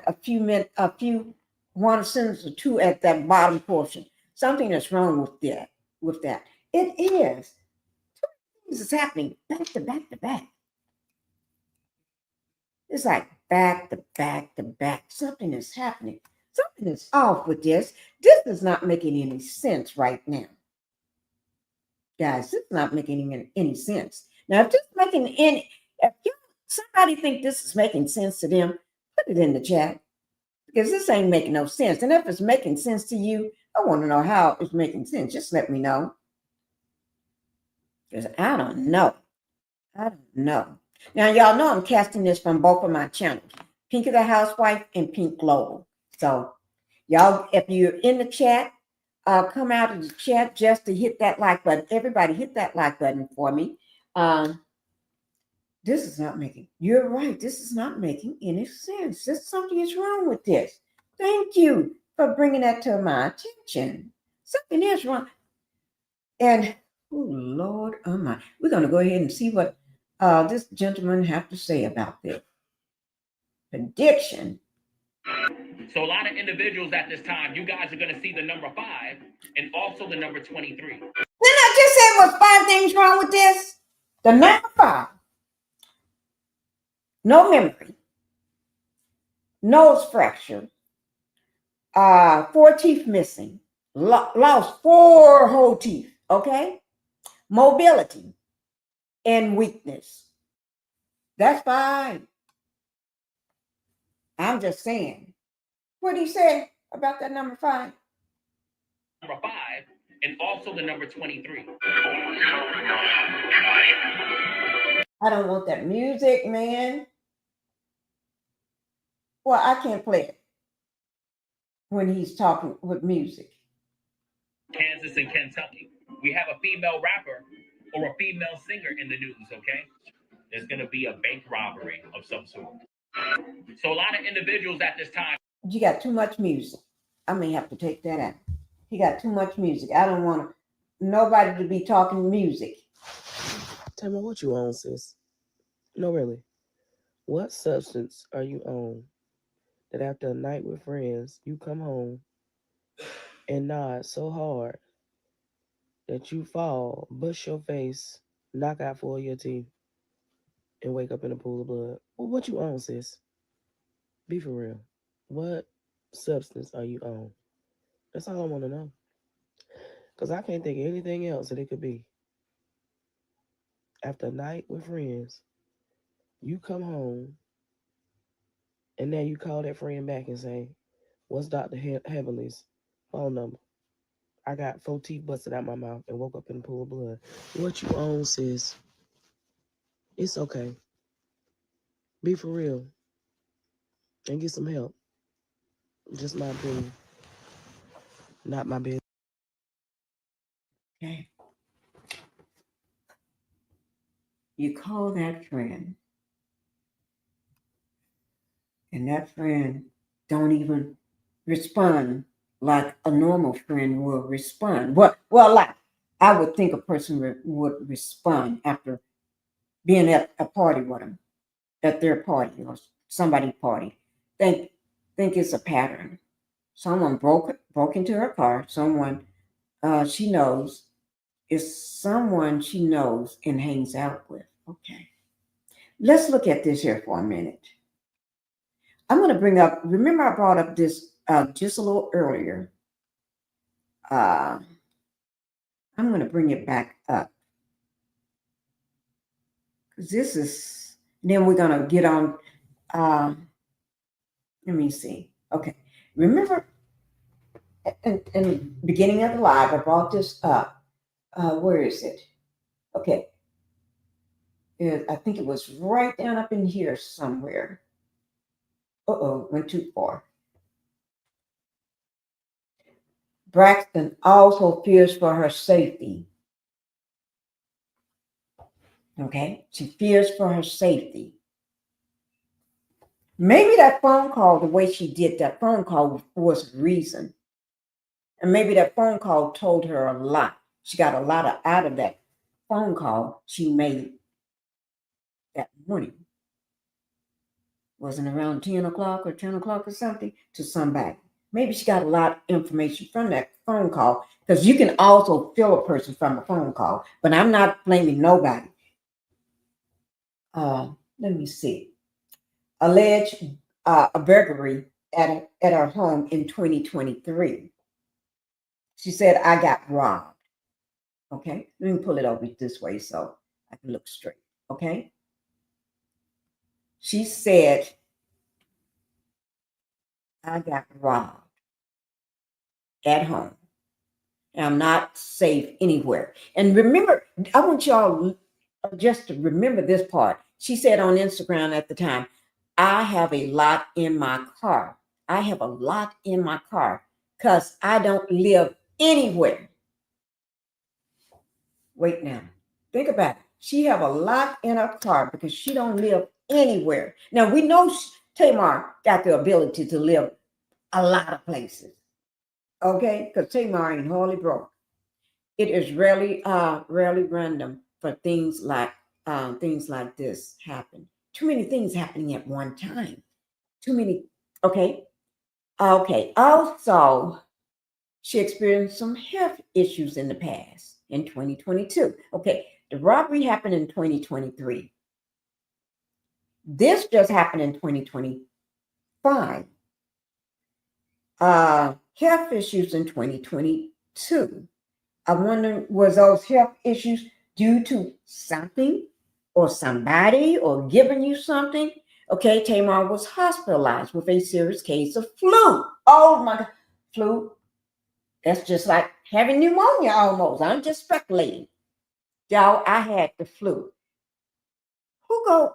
a few, one sentence or two at that bottom portion. Something is wrong with that. It is. This is happening back to back to back. It's like back to back to back. Something is happening. Something is off with this. This is not making any sense right now. Guys, this is not making any sense. Now, if somebody think this is making sense to them, put it in the chat because this ain't making no sense. And if it's making sense to you, I want to know how it's making sense. Just let me know because I don't know. I don't know. Now, y'all know I'm casting this from both of my channels, Pinkie the Housewife and Pink Global. So, y'all, if you're in the chat, come out of the chat just to hit that like button. Everybody hit that like button for me. This is not making, you're right. This is not making any sense. Something is wrong with this. Thank you for bringing that to my attention. Something is wrong. And Oh, Lord, oh my. We're going to go ahead and see what this gentleman have to say about this. Prediction. So a lot of individuals at this time, you guys are going to see the number 5 and also the number 23. Didn't I just say there was 5 things wrong with this? The number 5. No memory. Nose fracture. 4 teeth missing. Lost 4 whole teeth. Okay? Mobility and weakness. That's fine. I'm just saying. What did he say about that number 5? Number 5 and also the number 23. I don't want that music, man. Well, I can't play it when he's talking with music. Kansas and Kentucky. We have a female rapper or a female singer in the news, okay? There's going to be a bank robbery of some sort. So a lot of individuals at this time. You got too much music. I may have to take that out. He got too much music. I don't want nobody to be talking music. Tamar, what you on, sis? No, really. What substance are you on that after a night with friends, you come home and nod so hard that you fall, bust your face, knock out 4 of your teeth, and wake up in a pool of blood? Well, what you on, sis? Be for real. What substance are you on? That's all I want to know. Because I can't think of anything else that it could be. After a night with friends, you come home, and now you call that friend back and say, what's Dr. Heavenly's phone number? I got 4 teeth busted out my mouth and woke up in a pool of blood. What you on, sis? It's okay. Be for real. And get some help. Just my opinion. Not my business. Okay. You call that friend, and that friend don't even respond like a normal friend will respond. Well, like I would think a person would respond after being at a party with them, at their party or somebody's party. Think it's a pattern. Someone broke into her car. Someone she knows is someone she knows and hangs out with. Okay. Let's look at this here for a minute. I'm going to bring up, remember I brought up this just a little earlier. I'm going to bring it back up. Because this is, then we're going to get on, let me see. Okay. Remember in the beginning of the live, I brought this up. Where is it? Okay. I think it was right down up in here somewhere. Went too far. Braxton also fears for her safety. Okay, she fears for her safety. Maybe that phone call, the way she did that phone call was reason. And maybe that phone call told her a lot. She got a lot out of that phone call she made that morning. Wasn't around 10 o'clock or 10 o'clock or something to somebody. Maybe she got a lot of information from that phone call, because you can also feel a person from a phone call, but I'm not blaming nobody. Let me see. Alleged a burglary at her home in 2023. She said, I got robbed. Okay, let me pull it over this way so I can look straight. Okay. She said, I got robbed at home. And I'm not safe anywhere. And remember, I want y'all just to remember this part. She said on Instagram at the time, I have a lot in my car. I have a lot in my car because I don't live anywhere. Wait now. Think about it. She have a lot in her car because she don't live anywhere. Now, we know Tamar got the ability to live a lot of places. Okay? Because Tamar ain't hardly broke. It is rarely random for things like this happen. Too many things happening at one time. Too many. Okay. Okay. Also, she experienced some health issues in the past in 2022. Okay. The robbery happened in 2023. This just happened in 2025. Health issues in 2022. I wonder, was those health issues due to something or somebody or giving you something? Okay, Tamar was hospitalized with a serious case of flu. Oh my God, flu. That's just like having pneumonia almost. I'm just speculating. Y'all, I had the flu. Who I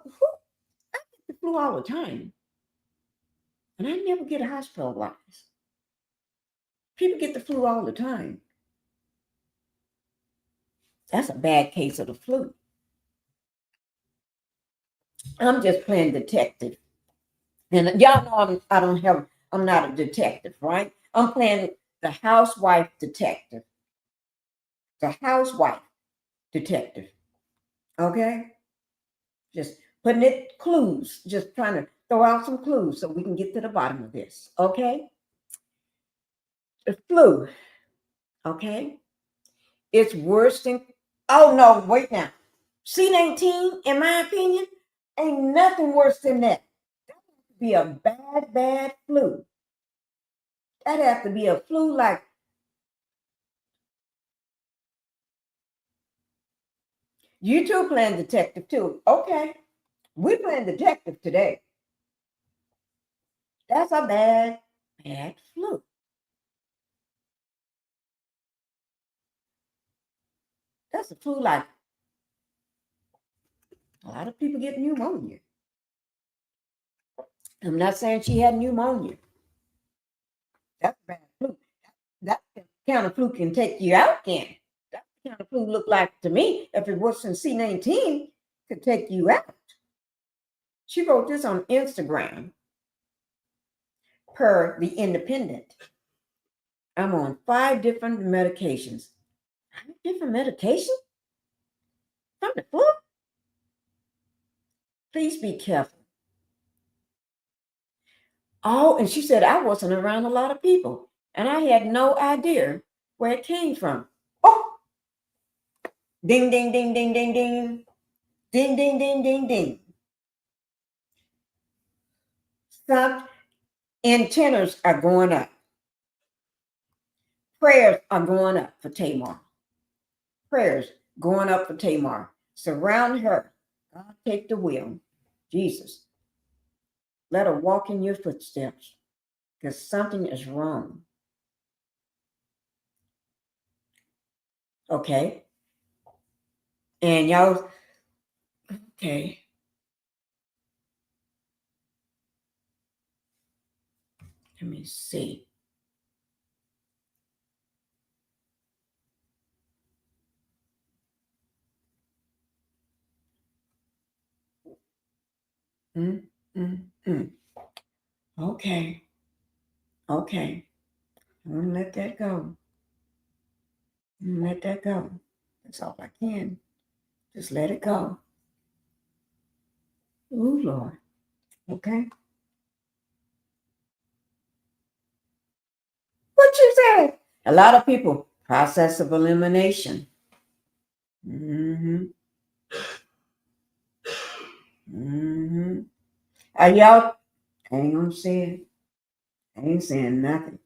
get the flu all the time. And I never get hospitalized. People get the flu all the time. That's a bad case of the flu. I'm just playing detective. And y'all know I'm not a detective, right? I'm playing the housewife detective. The housewife detective. Okay? Just putting it clues, just trying to throw out some clues so we can get to the bottom of this. Okay? The flu. Okay? It's worse than, oh no, wait now. C19, in my opinion, ain't nothing worse than that. That would be a bad flu. That'd have to be a flu like, you two playing detective too. Okay. We're playing detective today. That's a bad flu. That's a flu like a lot of people get pneumonia. I'm not saying she had pneumonia. That's a bad flu. That kind of flu can take you out, can it? That kind of flu look like to me, if it wasn't C19, could take you out. She wrote this on Instagram per The Independent. I'm on 5 different medications. 5 different medications? From the flu? Please be careful. Oh, and she said I wasn't around a lot of people, and I had no idea where it came from. Oh, ding, ding, ding, ding, ding, ding. Ding, ding, ding, ding, ding. Stop. Antennas are going up. Prayers are going up for Tamar. Prayers going up for Tamar. Surround her. God, take the wheel. Jesus. Let her walk in your footsteps because something is wrong. Okay. And y'all, okay. Let me see. Mm, mm, mm. Okay. Okay. I'm going to let that go. Let that go. That's all I can. Just let it go. Ooh, Lord. Okay. What you say? A lot of people, process of elimination. Mm-hmm. Mm-hmm. Are y'all? I ain't gonna say it. I ain't saying nothing.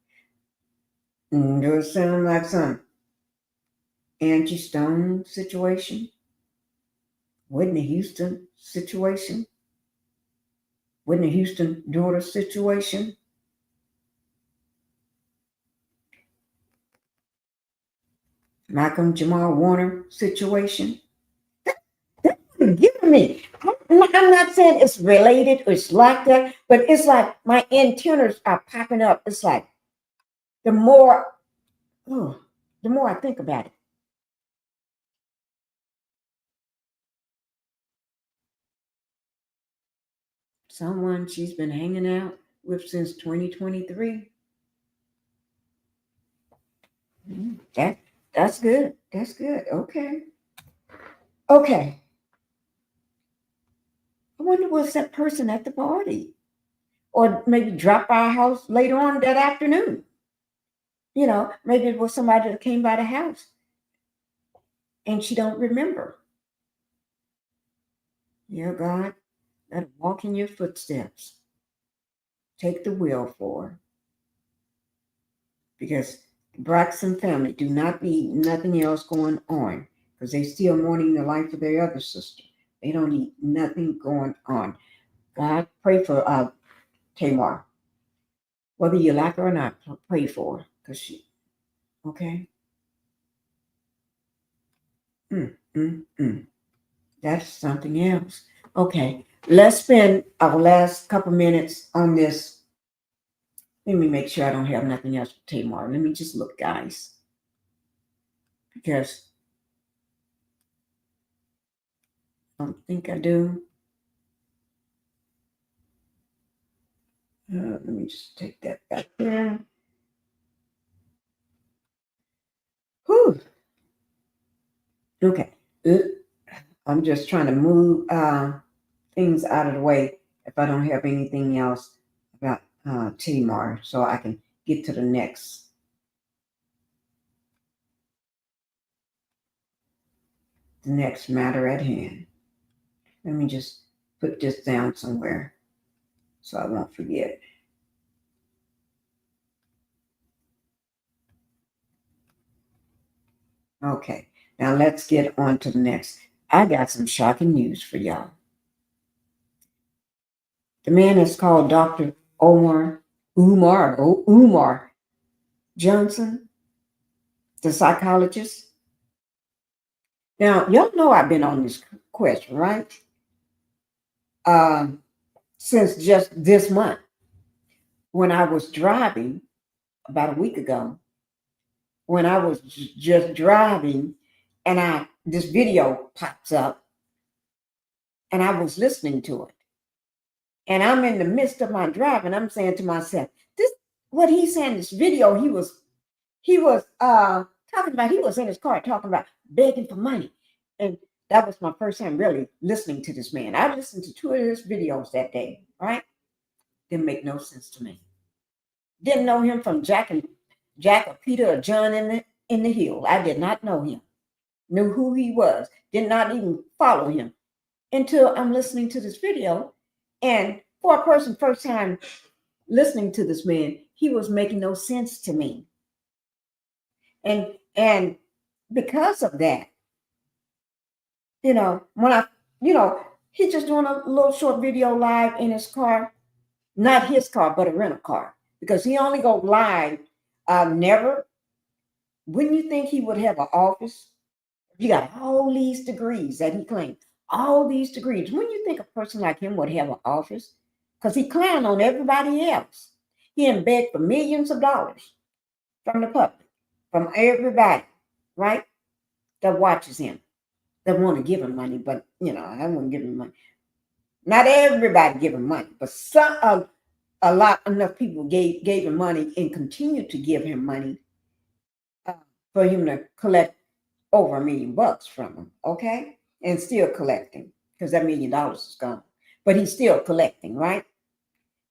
Does sound like some Angie Stone situation? Whitney Houston situation? Whitney Houston daughter situation? Malcolm Jamal Warner situation? That's what you're giving me. I'm not saying it's related or it's like that, but it's like my antennas are popping up. It's like the more, the more I think about it. Someone she's been hanging out with since 2023. That's good. That's good. Okay. Okay. I wonder was that person at the party? Or maybe drop by our house later on that afternoon. Maybe it was somebody that came by the house and she don't remember. Yeah, God, let her walk in your footsteps. Take the wheel for her. Because the Braxton family do not need nothing else going on because they still mourning the life of their other sister. They don't need nothing going on. God, pray for Tamar. Whether you like her or not, pray for her. Because she, okay? Mm, mm, mm. That's something else. Okay, let's spend our last couple minutes on this. Let me make sure I don't have nothing else for Tamar. Let me just look, guys. Because I don't think I do. Let me just take that back there. Whew. Okay. I'm just trying to move things out of the way if I don't have anything else about Tamar so I can get to the next matter at hand. Let me just put this down somewhere so I won't forget. Okay, now let's get on to the next. I got some shocking news for y'all. The man is called Dr. Umar Johnson, the psychologist. Now, y'all know I've been on this question, right? Since just this month, when I was driving about a week ago, when I was just driving, and this video pops up, and I was listening to it, and I'm in the midst of my drive, and I'm saying to myself, "This, what he's saying, this video, he was talking about. He was in his car talking about begging for money, and that was my first time really listening to this man. I listened to 2 of his videos that day, right? Didn't make no sense to me. Didn't know him from Jack or Peter or John in the hill. I did not know him. Knew who he was. Did not even follow him until I'm listening to this video. And for a person first time listening to this man, he was making no sense to me. And because of that, when he's just doing a little short video live in his car, not his car, but a rental car, because he only go live. Never. Wouldn't you think he would have an office? You got all these degrees that he claimed, all these degrees. Wouldn't you think a person like him would have an office? Because he clowned on everybody else. He and begged for millions of dollars from the public, from everybody, right? That watches him, that want to give him money, but I wouldn't give him money. Not everybody give him money, but some, a lot enough people gave him money and continue to give him money for him to collect over $1 million from him, okay? And still collecting, because that $1 million is gone. But he's still collecting, right?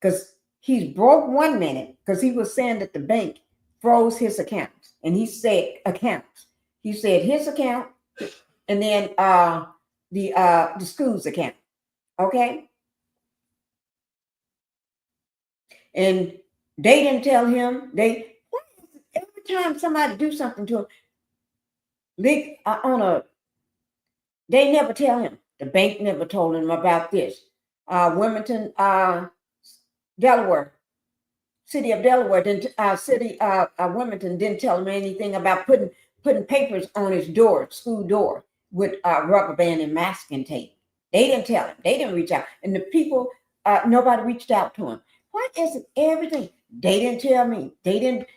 Because he's broke 1 minute, because he was saying that the bank froze his accounts. And he said accounts. He said his account and then the school's account. Okay? And they didn't tell him. Every time somebody do something to him, they never tell him. The bank never told him about this. Wilmington, Delaware, city of Delaware, Wilmington didn't tell him anything about putting papers on his door, school door, with rubber band and masking tape. They didn't tell him. They didn't reach out. And the people, nobody reached out to him. Why is it everything? They didn't tell me. They didn't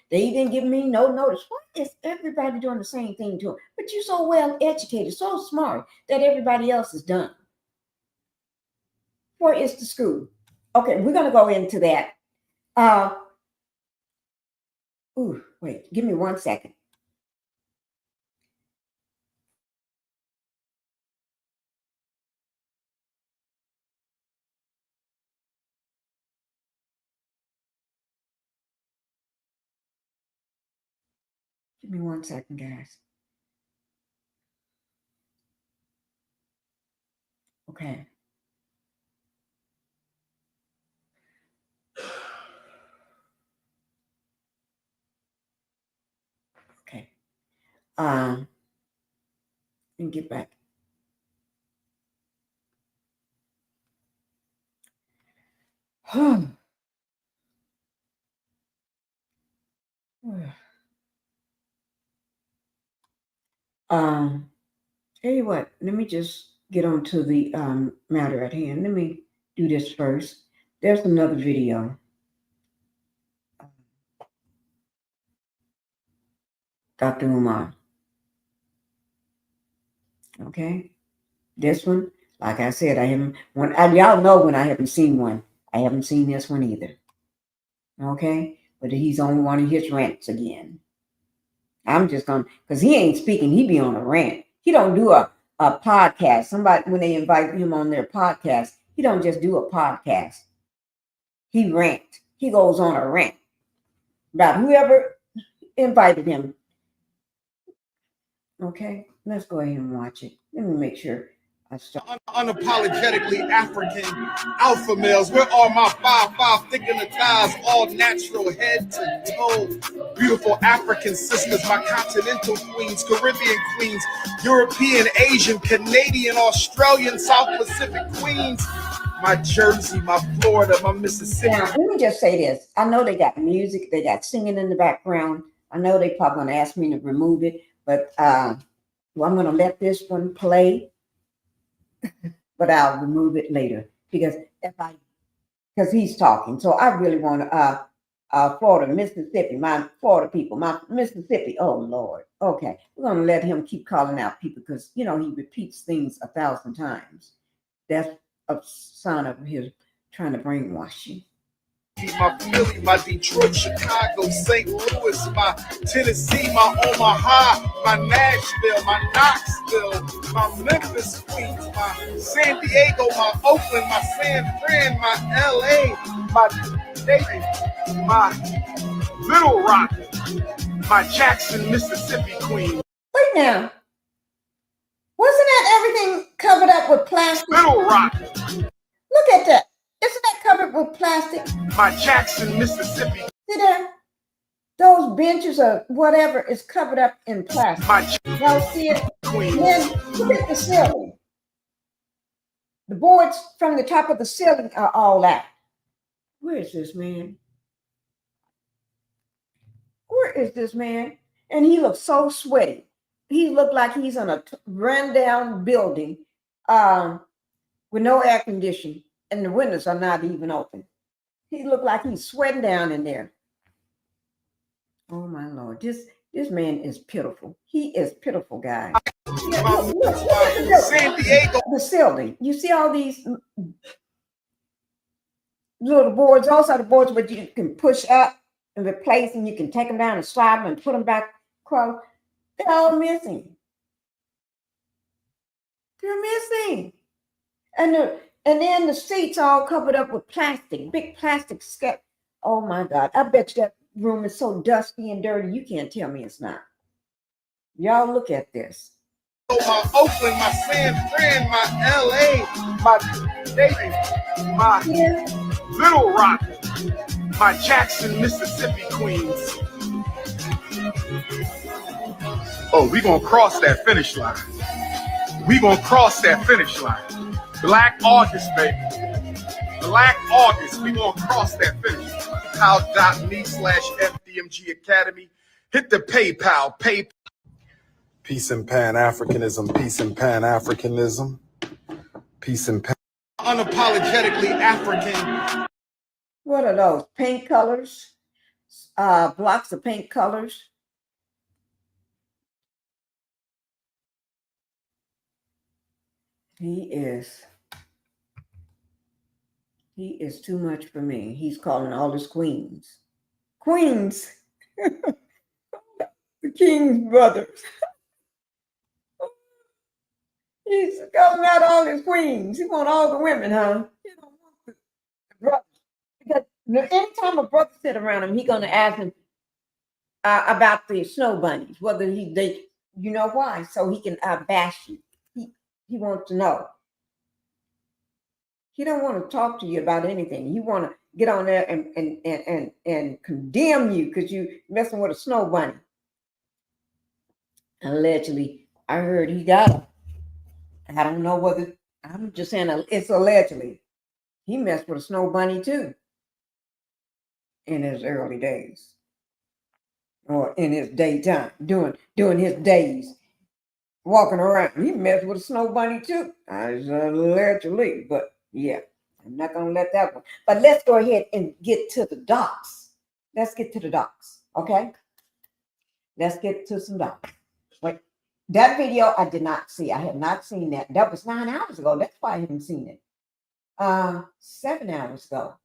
give me no notice. Why is everybody doing the same thing to him? But you're so well educated, so smart that everybody else is done. Where is the school? Okay, we're gonna go into that. Wait, give me 1 second. Give me 1 second, guys. Okay. Okay. And get back. Tell you what, let me just get on to the matter at hand. Let me do this first. There's another video. Dr. Umar. Okay. This one, like I said, I haven't y'all know when I haven't seen one. I haven't seen this one either. Okay. But he's on one of his rants again. I'm just gonna, because he ain't speaking, he be on a rant. He don't do a podcast. Somebody, when they invite him on their podcast, he don't just do a podcast. He rant. He goes on a rant about whoever invited him. Okay, let's go ahead and watch it. Let me make sure I start. Unapologetically African alpha males. Where are my 5'5" thick in the thighs, all natural head to toe? Beautiful African sisters, my continental queens, Caribbean queens, European, Asian, Canadian, Australian, South Pacific queens. My Jersey, my Florida, my Mississippi. Now, let me just say this. I know they got music, they got singing in the background. I know they probably gonna ask me to remove it, but I'm gonna let this one play, but I'll remove it later because he's talking. So I really want Florida, Mississippi, my Florida people, my Mississippi. Oh Lord. Okay, we're gonna let him keep calling out people because he repeats things 1,000 times. That's a sign of his trying to brainwash you. My Philly, my Detroit, Chicago, St. Louis, my Tennessee, my Omaha, my Nashville, my Knoxville, my Memphis, Queens, my San Diego, my Oakland, my San Fran, my LA, my Dayton, my Little Rock, my Jackson, Mississippi, Queen. Wait now. Wasn't that everything covered up with plastic? Little Rock. Look at that. Isn't that covered with plastic? My Jackson, Mississippi. See there? Those benches or whatever is covered up in plastic. My Y'all see it? Queen. Then look at the ceiling. The boards from the top of the ceiling are all out. Where is this man? Where is this man? And he looks so sweaty. He looked like he's in a rundown building with no air conditioning, and the windows are not even open. He looked like he's sweating down in there. Oh my Lord, this man is pitiful. He is pitiful, guys. Yeah, look at San Diego. the ceiling. You see all these little boards. Those are the boards where you can push up and replace, and you can take them down and slide them and put them back across. They're all missing. They're missing. And then the seats all covered up with plastic, big plastic sketch. Oh my God. I bet you that room is so dusty and dirty, you can't tell me it's not. Y'all look at this. My Oakland, my San Fran, my LA, my Dayton, my Little Rock, my Jackson, Mississippi, Queens. Oh, we gonna cross that finish line. We gonna cross that finish line. Black August, baby. Black August. We gonna cross that finish line. PayPal.me/FDMG Academy. Hit the PayPal. Peace and Pan-Africanism. Peace and Pan-Africanism. Peace and Pan. Unapologetically African. What are those? Paint colors? Blocks of paint colors? He is too much for me. He's calling all his queens. Queens. The king's brothers. He's calling out all his queens. He wants all the women, huh? He don't want the brothers. Because anytime a brother sit around him, he's gonna ask him, about the snow bunnies, whether you know why, so he can bash you. He wants to know. He don't want to talk to you about anything. He want to get on there and condemn you because you messing with a snow bunny. Allegedly, I heard he got her. I don't know whether, I'm just saying it's allegedly. He messed with a snow bunny too in his early days. Or in his daytime, doing his days, walking around. He messed with a snow bunny too. Allegedly, but yeah, I'm not gonna let that one. But let's go ahead and get to the docs. Let's get to the docs, okay? Let's get to some docs. Wait, that video I did not see. I have not seen that. That was 9 hours ago. That's why I haven't seen it. 7 hours ago.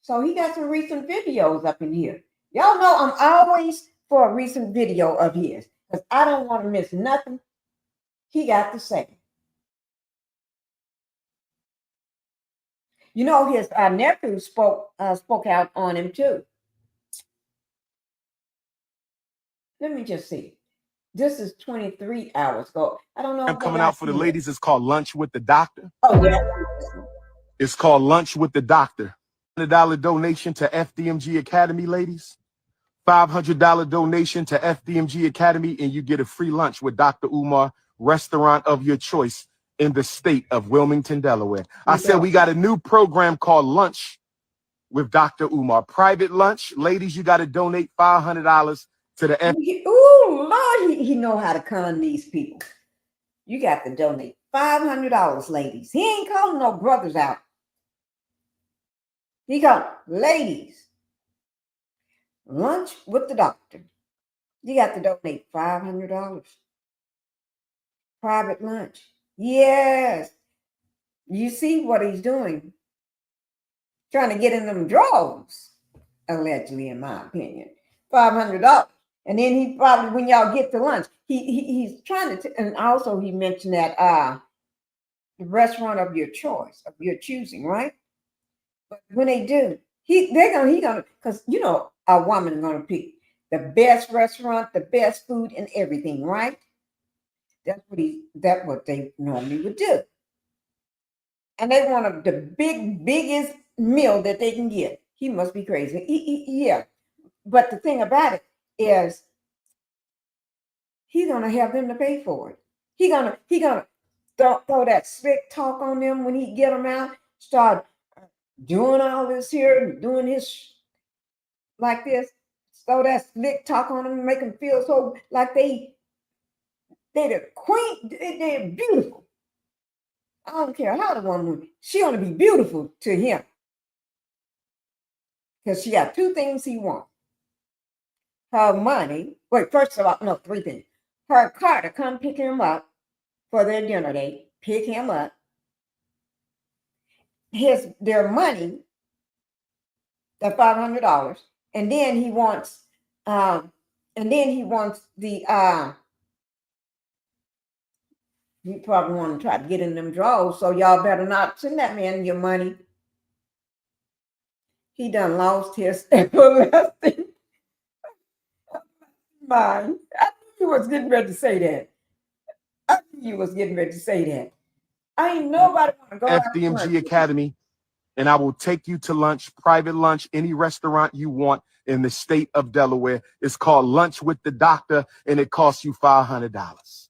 So he got some recent videos up in here. Y'all know I'm always for a recent video of his because I don't want to miss nothing he got to say. You know, his nephew spoke out on him too. Let me just see. This is 23 hours ago. I don't know. I'm coming out for the ladies. It's called Lunch with the Doctor. Oh, yeah. It's called Lunch with the Doctor. $100 donation to FDMG Academy, ladies. $500 donation to FDMG Academy, and you get a free lunch with Dr. Umar, restaurant of your choice in the state of Wilmington, Delaware. I said we got a new program called Lunch with Dr. Umar. Private lunch. Ladies, you got to donate $500 to the Oh, Lord, he know how to con these people. You got to donate $500, ladies. He ain't calling no brothers out. He called ladies. Lunch with the doctor. You got to donate $500. Private lunch. Yes. You see what he's doing. Trying to get in them drawers. Allegedly, in my opinion. $500. And then he probably, when y'all get to lunch, he's trying to, and also he mentioned that the restaurant of your choice, of your choosing, right? But when they do, he gonna, because you know a woman is gonna pick the best restaurant, the best food, and everything, right? That's what they normally would do. And they want the biggest meal that they can get. He must be crazy. Yeah. But the thing about it is he's gonna have them to pay for it. He gonna throw that slick talk on them when he get them out, start doing all this here, doing his like this, throw that slick talk on them, make them feel so like they're the queen, they're beautiful. I don't care how the woman, she ought to be beautiful to him. Because she got two things he wants. Her money, first of all, no, three things. Her car to come pick him up for their dinner date, pick him up. Their money, the $500, and then he wants the you probably want to try to get in them drawers, so y'all better not send that man your money. He done lost his everlasting mind. I knew you was getting ready to say that. I ain't nobody want to go FDMG Academy, and I will take you to lunch, private lunch, any restaurant you want in the state of Delaware. It's called Lunch with the Doctor, and it costs you $500.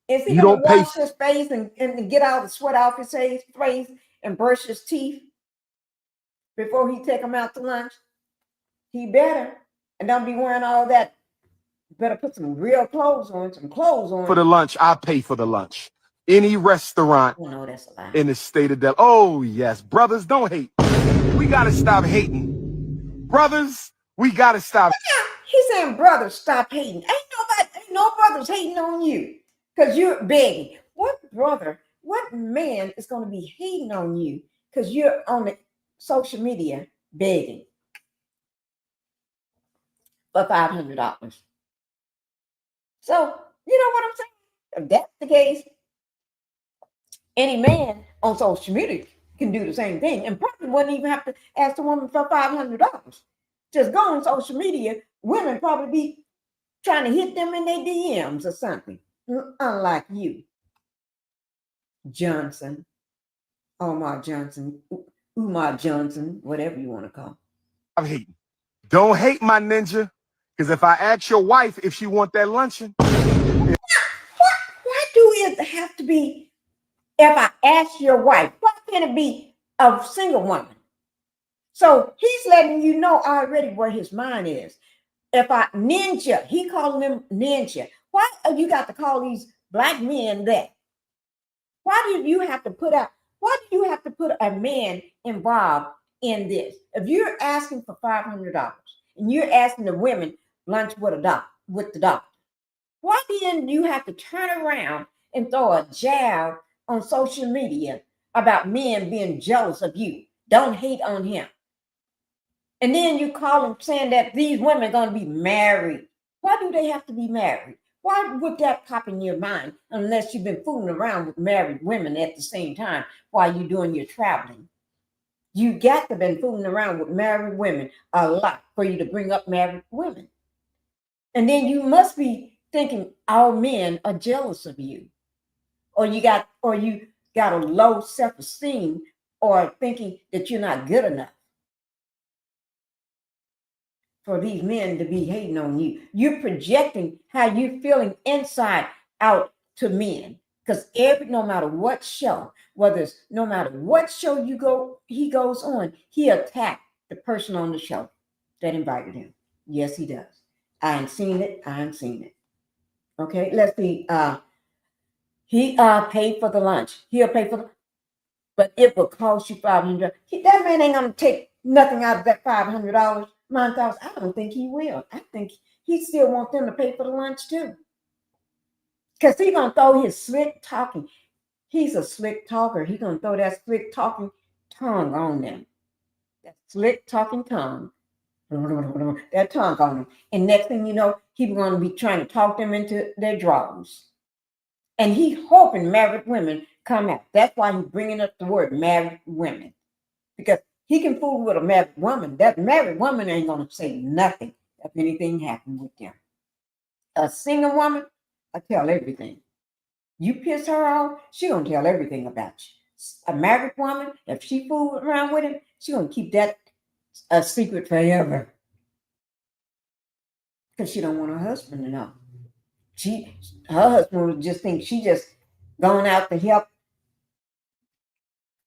Is he You gonna don't pay wash his face and get all the sweat off his face and brush his teeth before he take them out to lunch? He better. And don't be wearing all that. Better put some real clothes on, for the lunch. I pay for the lunch. Any restaurant that's a lie. in the state of Delaware. Oh, yes. Brothers, don't hate. We got to stop hating. Brothers, we got to stop. He's saying, brothers, stop hating. Ain't no brothers hating on you because you're begging. What brother, what man is going to be hating on you because you're on the social media begging for $500? So, you know what I'm saying? If that's the case, any man on social media can do the same thing and probably wouldn't even have to ask the woman for $500. Just go on social media, women probably be trying to hit them in their DMs or something. Unlike you, Johnson, Omar Johnson, Umar Johnson, whatever you want to call. I'm hating. Don't hate my ninja, because if I ask your wife if she want that luncheon, Why do it have to be? If I ask your wife, why can't it be a single woman? So he's letting you know already where his mind is. If I ninja, he calling them ninja. Why have you got to call these black men that? Why do you have to put out? Why do you have to put a man involved in this? If you're asking for $500 and you're asking the women lunch with the doctor, why then you have to turn around and throw a jab on social media about men being jealous of you? Don't hate on him. And then you call them saying that these women are going to be married. Why do they have to be married? Why would that pop in your mind unless you've been fooling around with married women at the same time while you're doing your traveling? You got to been fooling around with married women a lot for you to bring up married women. And then you must be thinking all men are jealous of you. Or you got a low self-esteem or thinking that you're not good enough for these men to be hating on you. You're projecting how you're feeling inside out to men. Because no matter what show, no matter what show he goes on, he attacked the person on the show that invited him. Yes, he does. I ain't seen it. Okay, let's see. He paid for the lunch. He'll pay for but it will cost you $500. That man ain't gonna take nothing out of that $500. I don't think he will. I think he still wants them to pay for the lunch too. Because he's gonna throw his slick talking. He's a slick talker. He's gonna throw that slick talking tongue on them. That slick talking tongue. That tongue on them. And next thing you know, he's gonna be trying to talk them into their drawers. And he's hoping married women come out. That's why he's bringing up the word married women. Because he can fool with a married woman. That married woman ain't going to say nothing if anything happened with them. A single woman, I tell everything. You piss her off, she going to tell everything about you. A married woman, if she fool around with him, she going to keep that a secret forever. Because she don't want her husband to know. Her husband would just think she just gone out to help,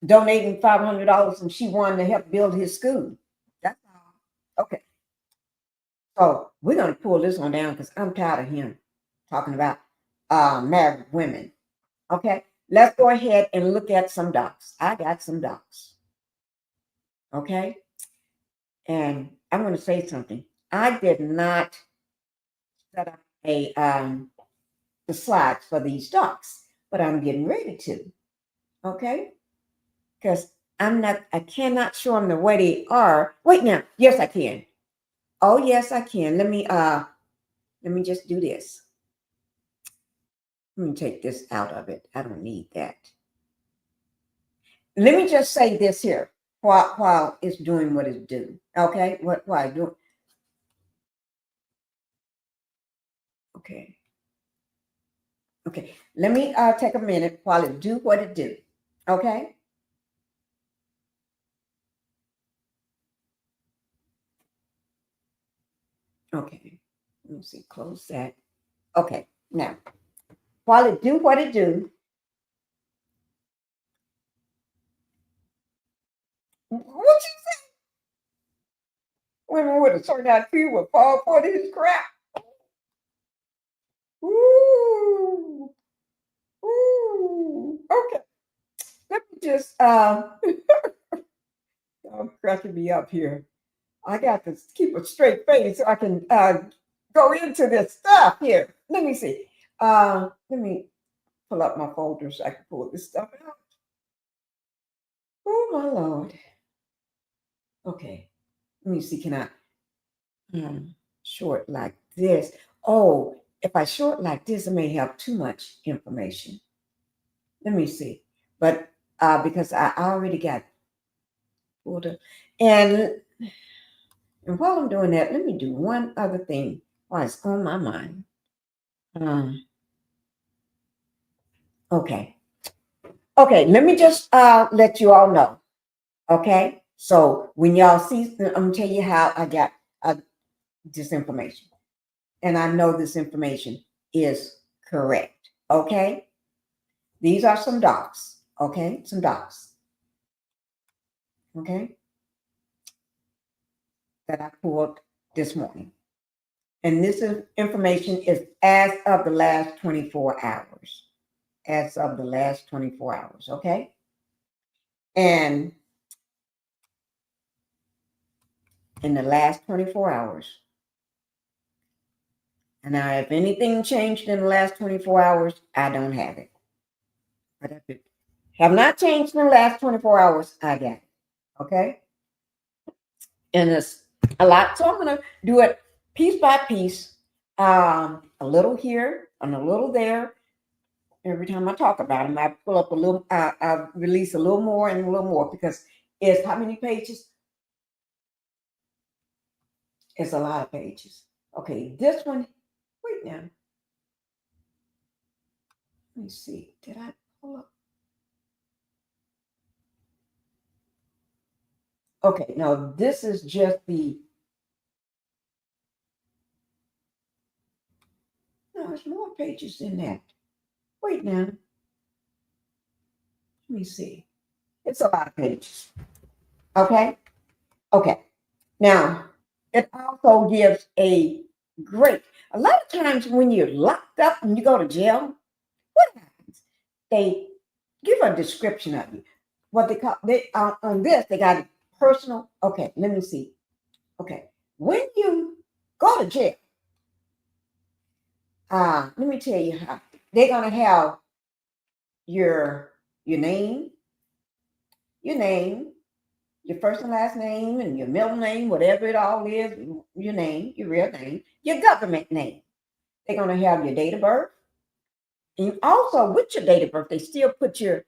donating $500, and she wanted to help build his school. That's all. Okay. So we're gonna pull this one down because I'm tired of him talking about married women. Okay, let's go ahead and look at some docs. I got some docs. Okay, and I'm gonna say something. I did not set up the slides for these docs, but I'm getting ready to. Okay, because I cannot show them the way they are. Wait now, yes I can. Oh yes I can. Let me just do this. Let me take this out of it. I don't need that. Let me just say this here while it's doing what it's doing. Okay, why do? Okay. Okay. Let me take a minute while it do what it do. Okay. Okay. Let me see. Close that. Okay. Now, while it do what it do. What you say? Women with a certain IQ will fall for this crap. Ooh. Ooh. Okay. Let me just y'all cracking me up here. I got to keep a straight face so I can go into this stuff here. Let me see. Let me pull up my folder so I can pull this stuff out. Oh my Lord. Okay. Let me see. Can I short like this? Oh, if I short like this, it may have too much information. Let me see. But because I already got pulled up. And And while I'm doing that, let me do one other thing while it's on my mind. Okay. Okay, let me just let you all know. Okay. So when y'all see, I'm gonna tell you how I got this information. And I know this information is correct. Okay. These are some docs. Okay. Some docs. Okay. That I pulled this morning. And this information is as of the last 24 hours. As of the last 24 hours. Okay. And in the last 24 hours. And now, if anything changed in the last 24 hours, I don't have it. But if it have not changed in the last 24 hours, I got it. Okay? And it's a lot. So I'm going to do it piece by piece, a little here and a little there. Every time I talk about them, I pull up a little, I release a little more and a little more because it's how many pages? It's a lot of pages. Okay, this one, wait now. Let me see. Did I pull up? Okay, now this is just the. No, there's more pages than that. Wait now. Let me see. It's a lot of pages. Okay? Okay. Now, it also gives a lot of times when you're locked up and you go to jail, what happens? They give a description of you. What they call, on this, they got a personal, okay, let me see. Okay. When you go to jail, let me tell you how. They're going to have your name, your first and last name, and your middle name, whatever it all is, your name, your real name, your government name. They're going to have your date of birth. And also, with your date of birth, they still put your.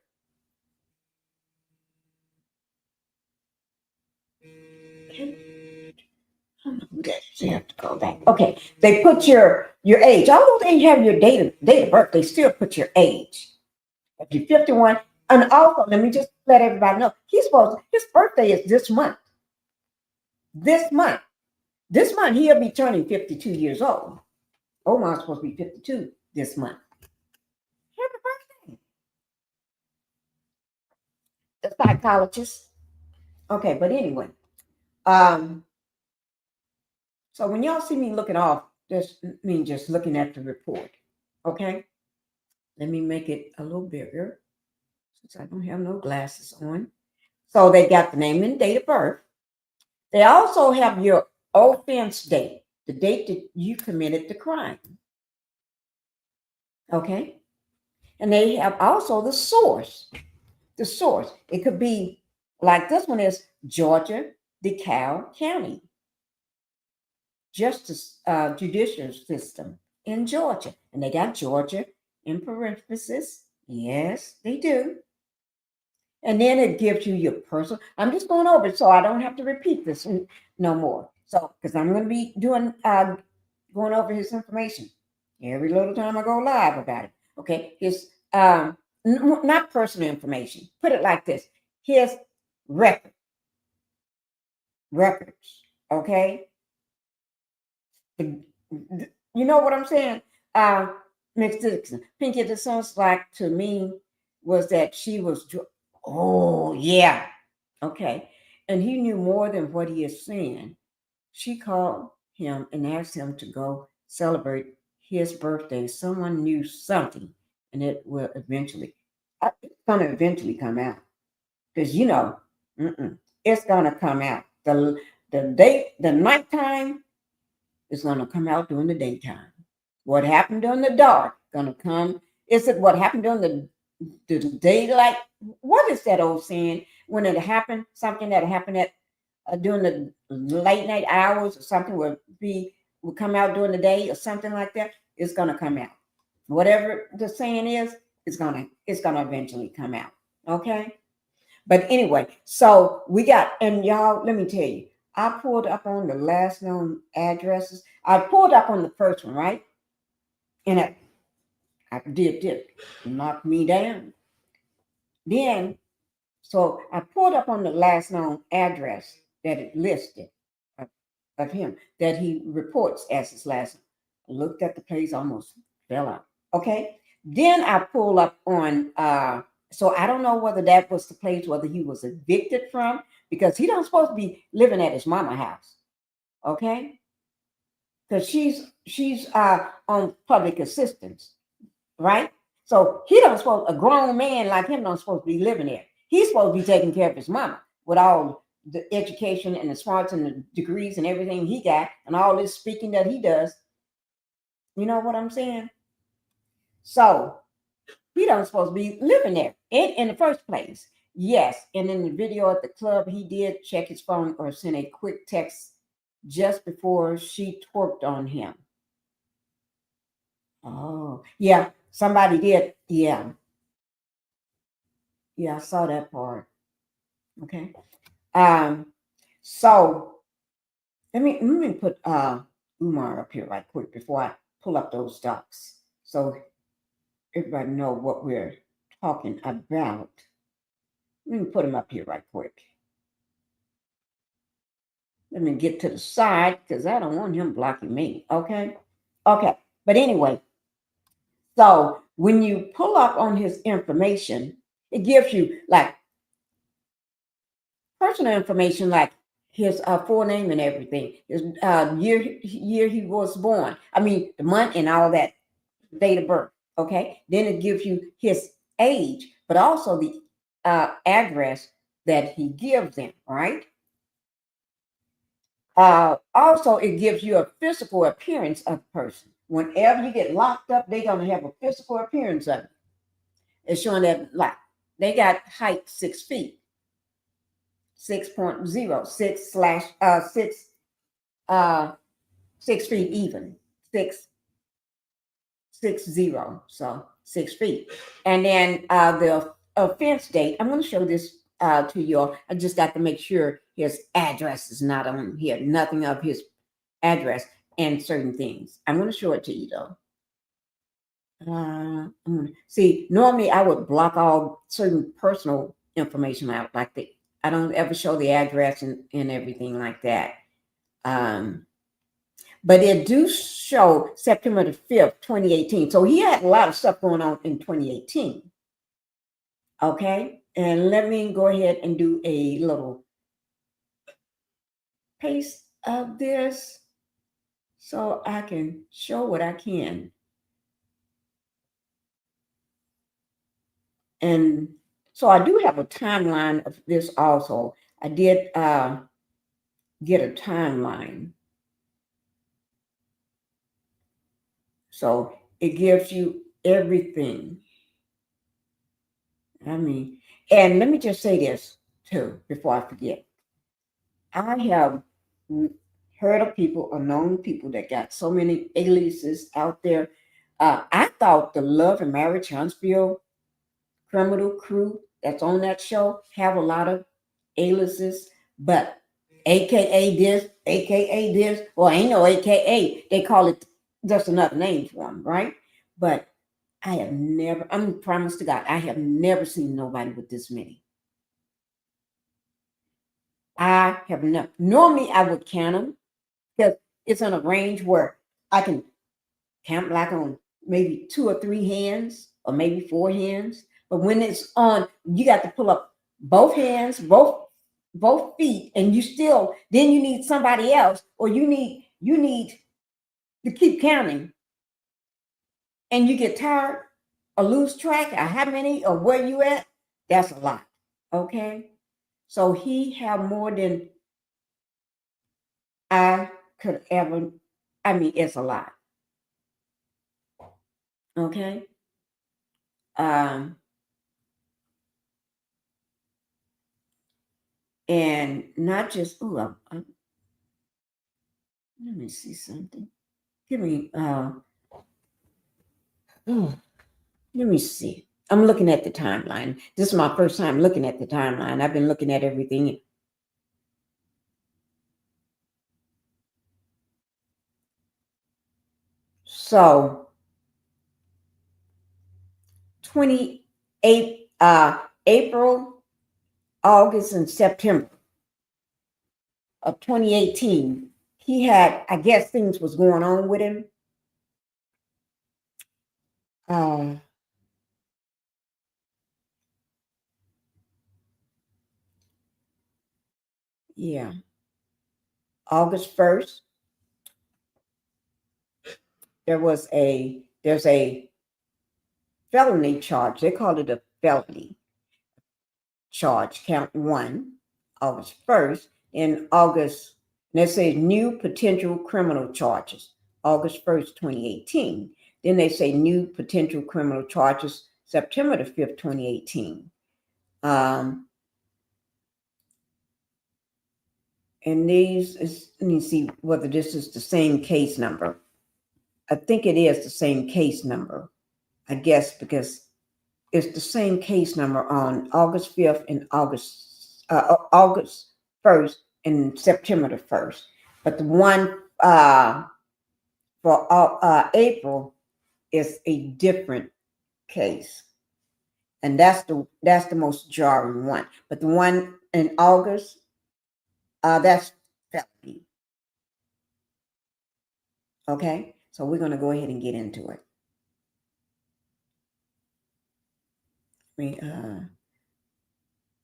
I don't know who that is. You have to go back. Okay, they put your age. Although they have your date of birth, they still put your age. If you're 51, and also let me just let everybody know his birthday is this month. This month he'll be turning 52 years old. Omar's supposed to be 52 this month. Happy birthday. The psychologist. Okay, but anyway, so when y'all see me looking off, this means just looking at the report. Okay, let me make it a little bigger since I don't have no glasses on. So they got the name and date of birth. They also have your offense date, the date that you committed the crime. Okay, and they have also the source. The source. It could be like this one is Georgia, DeKalb County. Justice judicial system in Georgia. And they got Georgia in parentheses. Yes, they do. And then it gives you your personal. I'm just going over it so I don't have to repeat this no more. So, because I'm going to be doing going over his information every little time I go live about it. Okay, his not personal information. Put it like this: his records. Okay. You know what I'm saying? Miss Dixon, Pinkie, it sounds like to me was that she was, oh, yeah. Okay. And he knew more than what he is saying. She called him and asked him to go celebrate his birthday. Someone knew something, and it will eventually, it's going to eventually come out. Because, it's going to come out. The nighttime, it's going to come out during the daytime. What happened during the dark going to come. Is it what happened during the daylight? What is that old saying? When it happened, something that happened at during the late night hours or something will come out during the day or something like that. It's going to come out. Whatever the saying is, it's going to eventually come out. Okay. But anyway, so we got, and y'all, let me tell you, I pulled up on the last known addresses. I pulled up on the first one, right? And I did this, knocked me down. Then, so I pulled up on the last known address that it listed of him, that he reports as his last name. I looked at the place, almost fell out. Okay. Then I pulled up on, so I don't know whether that was the place, whether he was evicted from, because he don't supposed to be living at his mama house. Okay. Because she's on public assistance, right? So he don't supposed, a grown man like him don't supposed to be living there. He's supposed to be taking care of his mama with all the education and the smarts and the degrees and everything he got and all this speaking that he does. You know what I'm saying? So he don't supposed to be living there in the first place. Yes, and in the video at the club, he did check his phone or send a quick text just before she twerked on him. Oh, yeah, somebody did. Yeah. Yeah, I saw that part. Okay. So let me put Umar up here right quick before I pull up those docs. So everybody know what we're talking about. Let me put him up here right quick. Let me get to the side because I don't want him blocking me. Okay. Okay. But anyway, so when you pull up on his information, it gives you like personal information, like his full name and everything, his year he was born. I mean, the month and all that, date of birth. Okay. Then it gives you his age, but also the address that he gives them. Right. Also, it gives you a physical appearance of the person. Whenever you get locked up, they're gonna have a physical appearance of it. It's showing that like they got height 6 feet, 6.0, 6 feet even, 6'0", so 6 feet. And then the offense date, I'm going to show this to you all. I just got to make sure his address is not on here, nothing of his address and certain things. I'm going to show it to you though. See, normally I would block all certain personal information out like that. I don't ever show the address and everything like that. But it do show September the 5th, 2018. So he had a lot of stuff going on in 2018. Okay. And let me go ahead and do a little paste of this so I can show what I can. And so I do have a timeline of this also. I did get a timeline. So it gives you everything. I mean, and let me just say this too, before I forget. I have heard of people or known people that got so many aliases out there. I thought the Love and Marriage Huntsville criminal crew that's on that show have a lot of aliases, but AKA this, AKA this, well, ain't no AKA. They call it just another name for them, right? But I have never, I'm promised to God, I have never seen nobody with this many. I have never, normally I would count them because it's on a range where I can count like on maybe 2 or 3 hands or maybe 4 hands. But when it's on, you got to pull up both hands, both feet, and you still, then you need somebody else, or you need to keep counting. And you get tired or lose track of how many or where you at, that's a lot. Okay. So he have more than I could ever, I mean, it's a lot. Okay. And not just, let me see something. Give me, let me see. I'm looking at the timeline. This is my first time looking at the timeline. I've been looking at everything So 28 April, August, and September of 2018, he had, I guess things was going on with him. Yeah. August 1st, there's a felony charge. They called it a felony charge, count one, August 1st. In August, they say new potential criminal charges, August 1st, 2018. Then they say new potential criminal charges, September the 5th, 2018. And these is, let me see whether this is the same case number. I think it is the same case number, I guess, because it's the same case number on August 5th and August 1st and September the 1st. But the one for April is a different case. And that's the most jarring one. But the one in August, that's felony. Okay, so we're going to go ahead and get into it.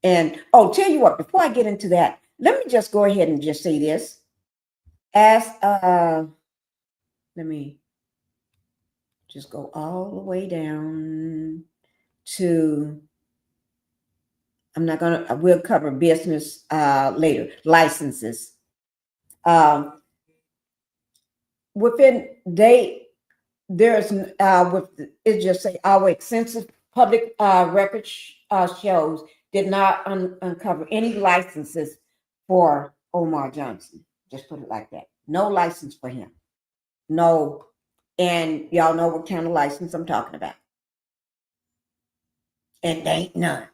And tell you what, before I get into that, let me just go ahead and just say this. As let me just go all the way down to, we'll cover business later, licenses. It just say our extensive public record shows did not uncover any licenses for Umar Johnson. Just put it like that. No license for him. No. And y'all know what kind of license I'm talking about. And there ain't none.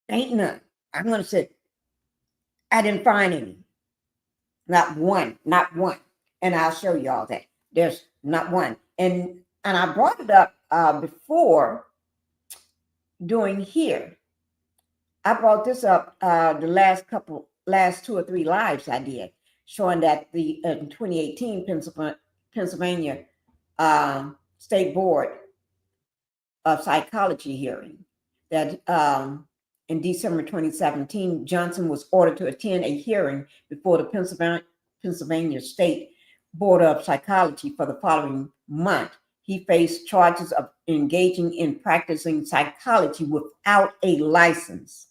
Ain't none. I'm going to say, I didn't find any. Not one. And I'll show you all that. There's not one. And I brought it up before doing here. I brought this up the last 2 or 3 lives I did, showing that the 2018 Pennsylvania State Board of Psychology hearing that in December 2017, Johnson was ordered to attend a hearing before the Pennsylvania State Board of Psychology for the following month. He faced charges of engaging in practicing psychology without a license.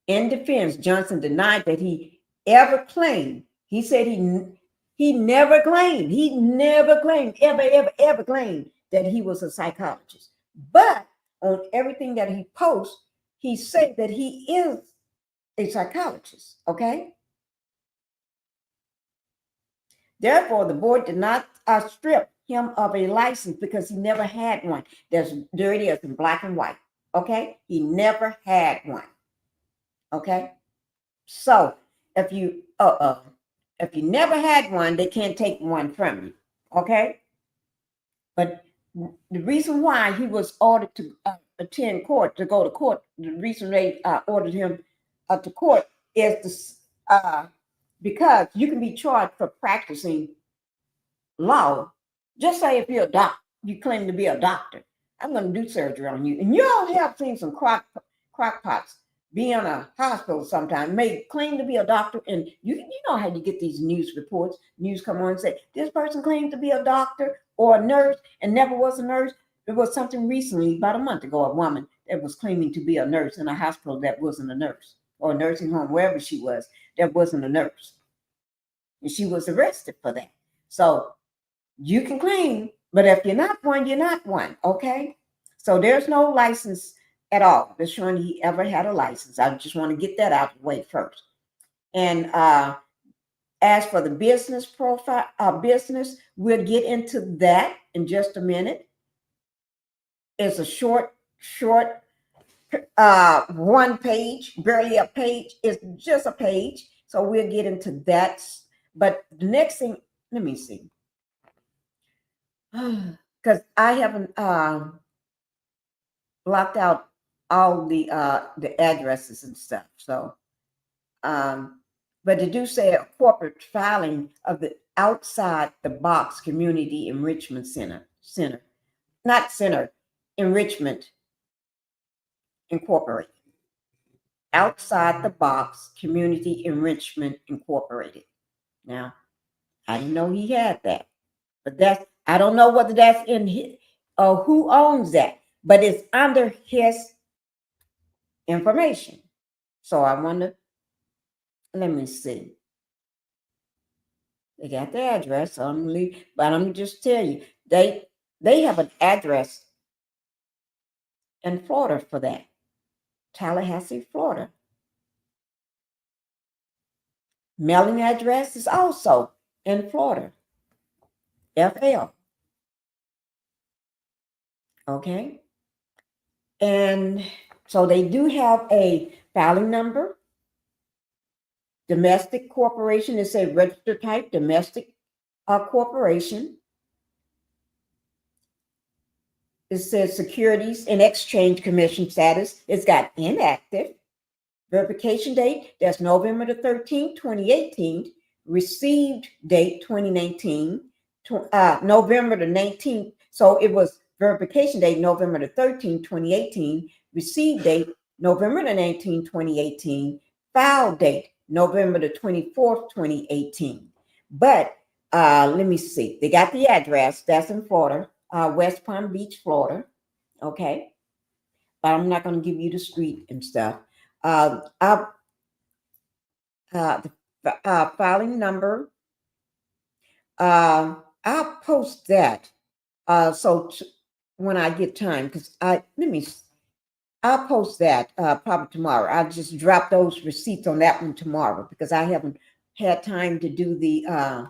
In defense, Johnson denied that he ever claimed. He said he never claimed. He never claimed, ever claimed that he was a psychologist. But on everything that he posts, he said that he is a psychologist, okay? Therefore, the board did not strip him of a license because he never had one. There it is in black and white, okay? He never had one, okay? So if you never had one, they can't take one from you, okay? But the reason why he was ordered to attend court, to go to court, the reason they ordered him to court is because you can be charged for practicing law. Just say if you're a doctor, you claim to be a doctor. I'm going to do surgery on you. And you all have seen some crackpots be in a hospital sometime, may claim to be a doctor. And you know how you get these news reports. News come on and say, this person claimed to be a doctor or a nurse and never was a nurse. There was something recently, about a month ago, a woman that was claiming to be a nurse in a hospital that wasn't a nurse, or a nursing home, wherever she was, that wasn't a nurse. And she was arrested for that. So you can claim, but if you're not one, you're not one, okay? So there's no license at all that's showing he ever had a license. I just want to get that out of the way first. And as for the business profile, we'll get into that in just a minute. It's a short, one page, barely a page. It's just a page. So we'll get into that. But the next thing, let me see. because I haven't blocked out all the addresses and stuff. So, but they do say a corporate filing of the outside the box community enrichment center, not center, enrichment incorporated. Outside the box community enrichment incorporated. Now, I didn't know he had that, but I don't know whether that's in his or who owns that, but it's under his information. So I wonder, let me see. They got the address, so I'm leave, but I'm just tell you, they have an address in Florida for that. Tallahassee, Florida. Mailing address is also in Florida. FL. Okay. And so they do have a filing number. Domestic corporation is a registered type, domestic corporation. It says Securities and Exchange Commission status. It's got inactive. Verification date, that's November the 13th, 2018. Received date, 2019. November the 19th. So it was verification date, November the 13th, 2018. Received date, November the 19th, 2018. File date, November the 24th, 2018. But let me see. They got the address. That's in Florida, West Palm Beach, Florida. Okay. But I'm not going to give you the street and stuff. The filing number. I'll post that. When I get time, because I'll post that probably tomorrow. I'll just drop those receipts on that one tomorrow because I haven't had time to do the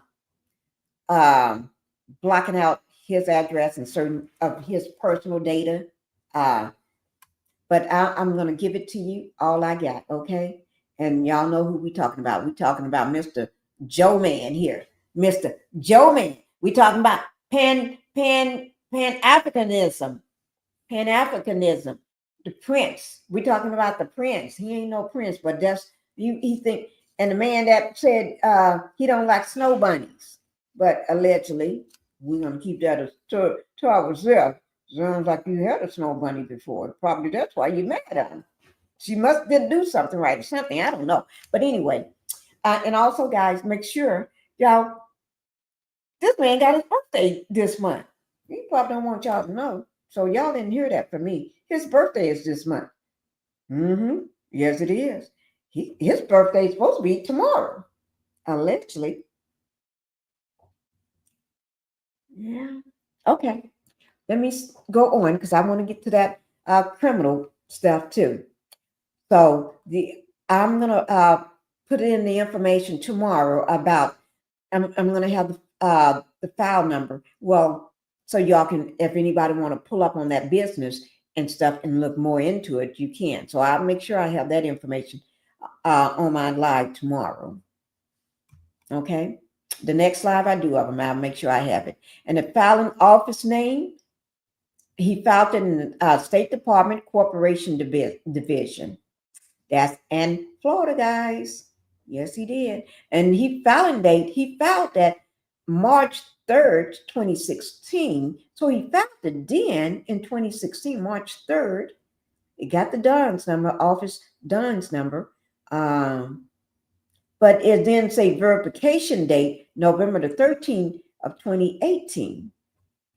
blocking out his address and certain of his personal data. But I'm going to give it to you, all I got, okay? And y'all know who we talking about. We talking about Mr. Joe Man here. Mr. Joe Man. We talking about Pan-Africanism. Pan-Africanism. The prince. We talking about the prince. He ain't no prince, but that's, he think, and the man that said he don't like snow bunnies. But allegedly, we're going to keep that to ourselves. Sounds like you had a snow bunny before. Probably that's why you mad at him. She must didn't do something right or something. I don't know. But anyway, and also, guys, make sure y'all. This man got his birthday this month. He probably don't want y'all to know, so y'all didn't hear that from me. His birthday is this month. Yes, it is. His birthday is supposed to be tomorrow, allegedly. Yeah. Okay. Let me go on because I want to get to that criminal stuff too. So I'm gonna put in the information tomorrow about. I'm gonna have the file number. Well, so y'all can, if anybody want to pull up on that business and stuff and look more into it, you can. So I'll make sure I have that information on my live tomorrow. Okay. The next live I do of them, I'll make sure I have it. And the filing office name. He filed it in the State Department Corporation Division. That's in Florida, guys. Yes, he did. And he filed that March 3rd, 2016. So he filed it then in 2016, March 3rd. It got the DUNS number, office DUNS number. But it then say verification date, November the 13th of 2018.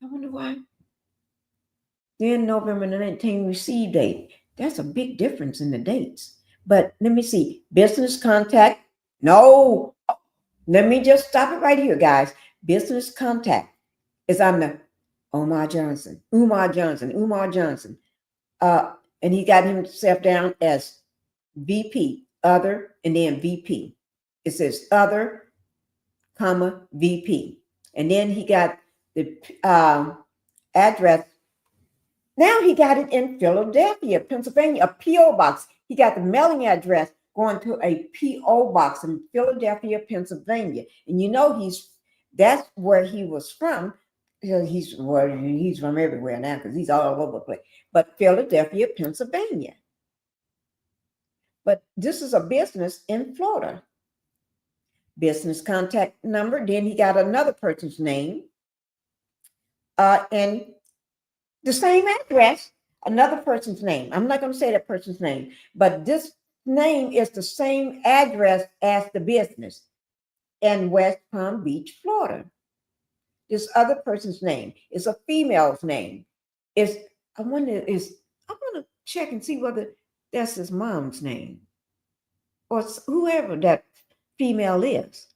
I wonder why. Then November the 19th receive date. That's a big difference in the dates. But let me see. Business contact. No. Let me just stop it right here, guys. Business contact is on the Umar Johnson. And he got himself down as VP, other, and then VP. It says other, comma, VP. And then he got the address. Now he got it in Philadelphia, Pennsylvania, a P.O. box. He got the mailing address going to a P.O. box in Philadelphia, Pennsylvania. And you know that's where he was from. he's well, he's from everywhere now because he's all over the place. But Philadelphia, Pennsylvania. But this is a business in Florida. Business contact number. Then he got another person's name. And the same address, another person's name. I'm not going to say that person's name, but this name is the same address as the business in West Palm Beach, Florida. This other person's name is a female's name. I want to check and see whether that's his mom's name or whoever that female is.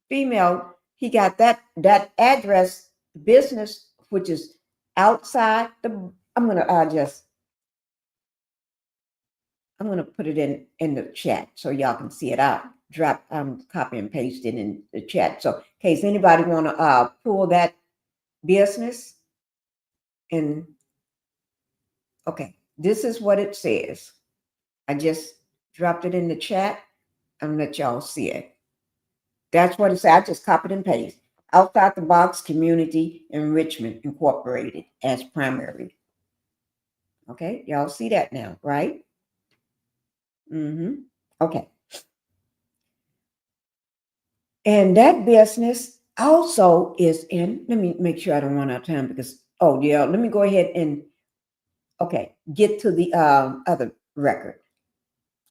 Female, he got that address, business, which is outside the. I'm gonna put it in the chat so y'all can see it out. Copy and paste it in the chat. So in case anybody want to pull that business, and okay, this is what it says. I just dropped it in the chat and let y'all see it. That's what it says. I just copied and pasted. Outside the Box Community Enrichment Incorporated as primary. Okay, y'all see that now, right? Okay. And that business also is in, let me make sure I don't run out of time because, oh yeah, let me go ahead and, okay, get to the other record.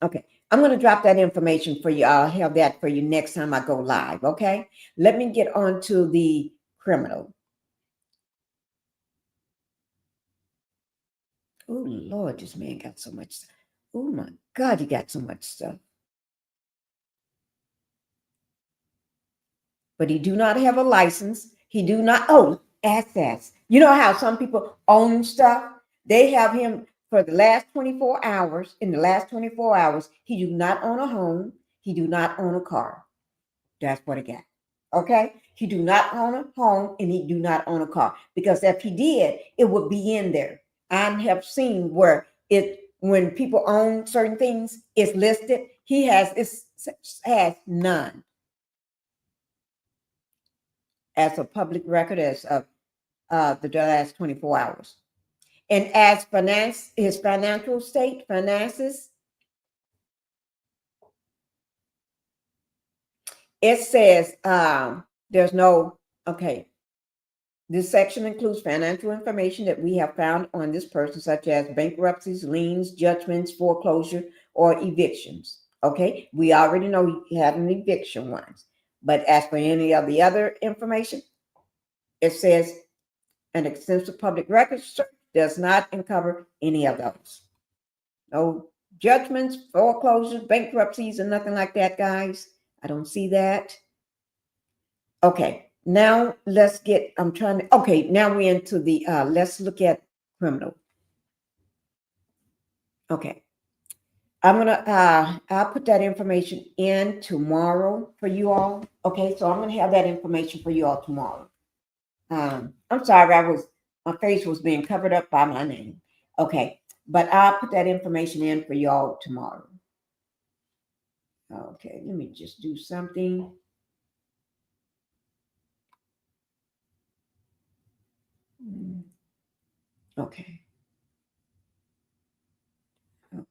Okay, I'm going to drop that information for you. I'll have that for you next time I go live, okay? Let me get on to the criminal. Oh, Lord, this man got so much stuff. Oh, my God, he got so much stuff. But he do not have a license. He do not, assets. You know how some people own stuff? They have him for the last 24 hours. In the last 24 hours, he do not own a home. He do not own a car. That's what he got. Okay? He do not own a home and he do not own a car. Because if he did, it would be in there. I have seen where when people own certain things, it's listed. He has none. As a public record as of the last 24 hours. And as his financial state, finances, it says there's no, okay, this section includes financial information that we have found on this person, such as bankruptcies, liens, judgments, foreclosure, or evictions. Okay, we already know he had an eviction once. But as for any of the other information, it says an extensive public records search does not uncover any of those. No judgments, foreclosures, bankruptcies, and nothing like that, guys. I don't see that. Okay, now let's get, now we're into the, let's look at criminal. Okay. I'll put that information in tomorrow for you all. Okay, so I'm gonna have that information for you all tomorrow. I'm sorry, my face was being covered up by my name. Okay, but I'll put that information in for y'all tomorrow. Okay, let me just do something. Okay.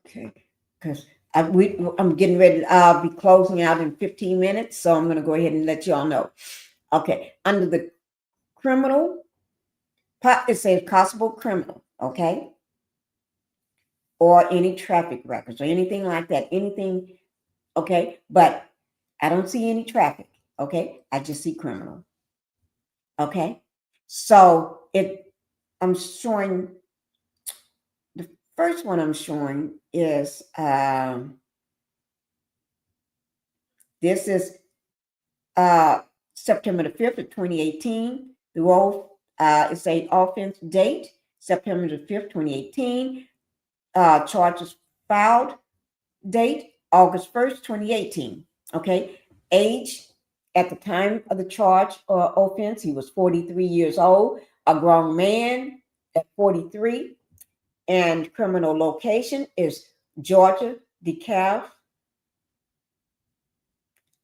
Okay, because I'm getting ready. I'll be closing out in 15 minutes, so I'm going to go ahead and let y'all know. Okay, under the criminal, it says possible criminal, okay? Or any traffic records or anything like that, anything, okay? But I don't see any traffic, okay? I just see criminal, okay? So I'm showing, the first one I'm showing is, this is September the 5th of 2018. The role is a offense date, September the 5th, 2018. Charges filed date, August 1st, 2018. Okay. Age at the time of the charge or offense, he was 43 years old, a grown man at 43. And criminal location is Georgia, DeKalb,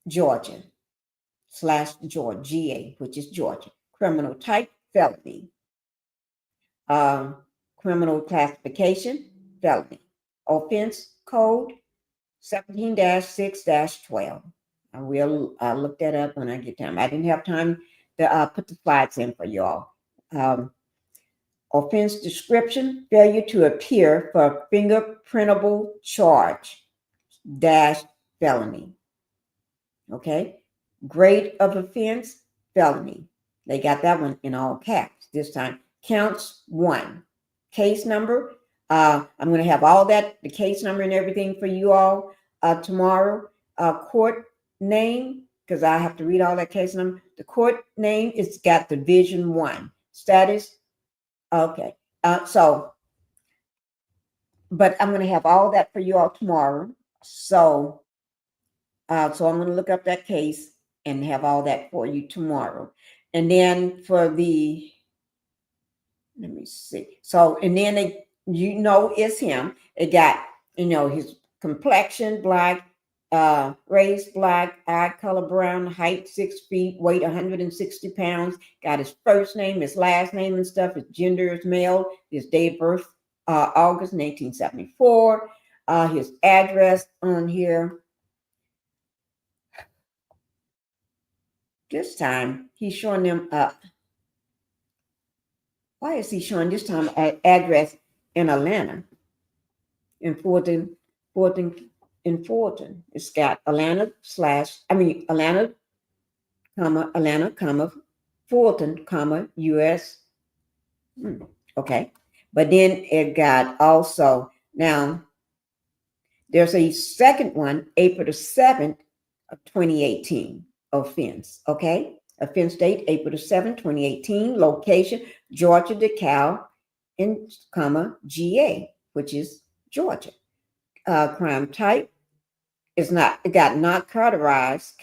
Georgia /Georgia, which is Georgia. Criminal type, felony. Criminal classification, felony. Offense code 17-6-12. I will look that up when I get time. I didn't have time to put the slides in for y'all. Offense description, failure to appear for fingerprintable charge dash felony. Okay. Grade of offense, felony. They got that one in all caps this time. Counts 1. Case number. I'm going to have all that, the case number and everything for you all tomorrow. Court name, because I have to read all that case number. The court name is got Division 1. Status. Okay. But I'm going to have all that for you all tomorrow. So I'm going to look up that case and have all that for you tomorrow. And then for the, let me see. So, and then it's him. It got, his complexion, black, race, black, eye color, brown, height, 6 feet, weight, 160 pounds. Got his first name, his last name and stuff. His gender is male. His date of birth, August 1974. His address on here. This time he's showing them why is he showing this time an address in Atlanta? In Fulton. It's got Atlanta, Fulton, US. Okay. But then it got also, now there's a second one, April the 7th of 2018 offense. Okay. Offense date, April the 7th, 2018. Location, Georgia, DeKalb, GA, which is Georgia. Crime type is not categorized.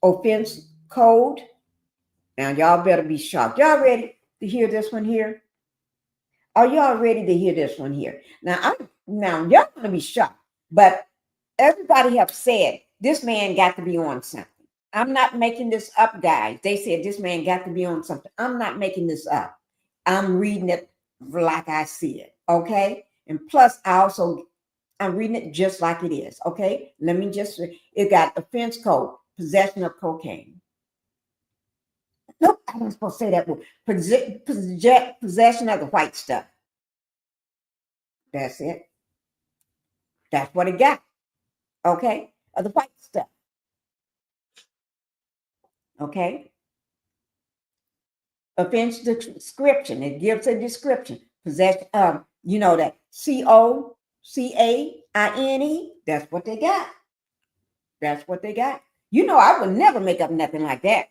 Offense code. Now y'all better be shocked. Y'all ready to hear this one here? Are y'all ready to hear this one here? Now y'all gonna be shocked, but everybody have said this man got to be on something. I'm not making this up, guys. They said this man got to be on something. I'm not making this up. I'm reading it like I see it. Okay. And plus, I'm reading it just like it is. Okay. It got offense code, possession of cocaine. Nope, I wasn't supposed to say that word. Possession of the white stuff. That's it. That's what it got. Okay. Of the white stuff. Okay. Offense description. It gives a description. Possession. That COCAINE. That's what they got. That's what they got. I would never make up nothing like that.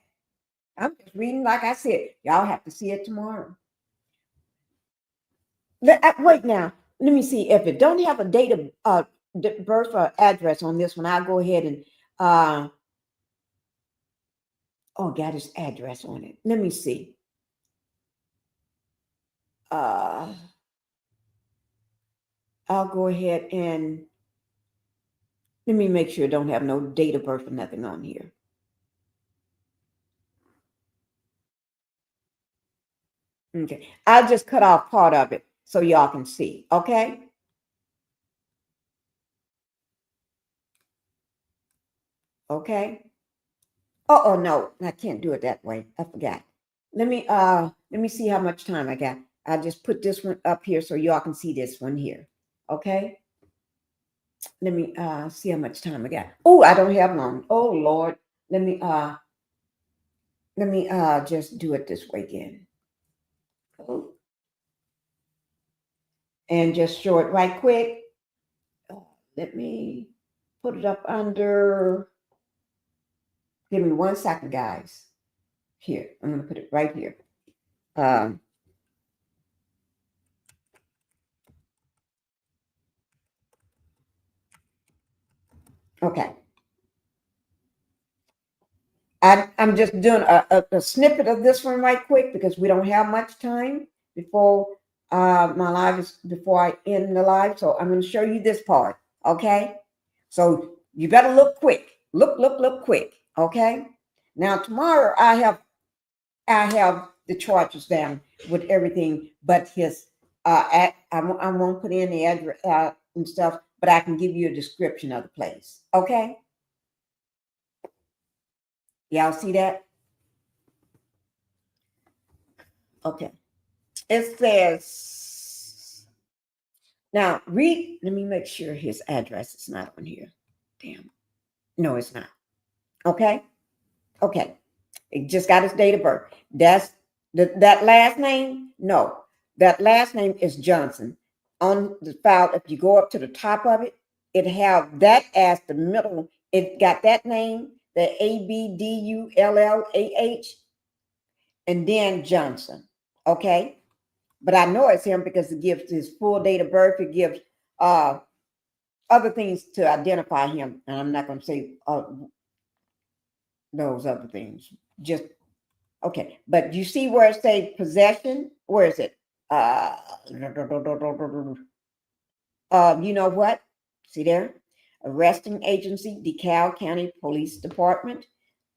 I'm just reading like I said. Y'all have to see it tomorrow. Wait now. Let me see if it don't have a date of birth or address on this one. I'll go ahead and got his address on it. Let me see. I'll go ahead and let me make sure it don't have no date of birth or nothing on here. Okay, I'll just cut off part of it so y'all can see. Okay. Okay. Oh no, I can't do it that way. I forgot. Let me see how much time I got. I'll just put this one up here so y'all can see this one here. Okay. Let me see how much time I got. Oh, I don't have long. Oh Lord. Let me just do it this way again. Oh. And just show it right quick. Let me put it up under. Give me 1 second, guys. Here, I'm going to put it right here. Okay. I'm just doing a snippet of this one right quick because we don't have much time before before I end the live. So I'm going to show you this part. Okay. So you better look quick. Look quick. Okay. Now tomorrow I have I have the charges down with everything, but his I won't put in the address and stuff, but I can give you a description of the place. Okay? Y'all see that? Okay. It says now read. Let me make sure his address is not on here. Damn. No, it's not. Okay. Okay. It just got his date of birth. That's that last name. No, that last name is Johnson. On the file, if you go up to the top of it, it have that as the middle. It got that name, the Abdullah, and then Johnson. Okay, but I know it's him because it gives his full date of birth. It gives other things to identify him, and I'm not going to say those other things. Just okay, but you see where it says possession? Where is it? You know what? See there? Arresting agency, DeKalb County Police Department.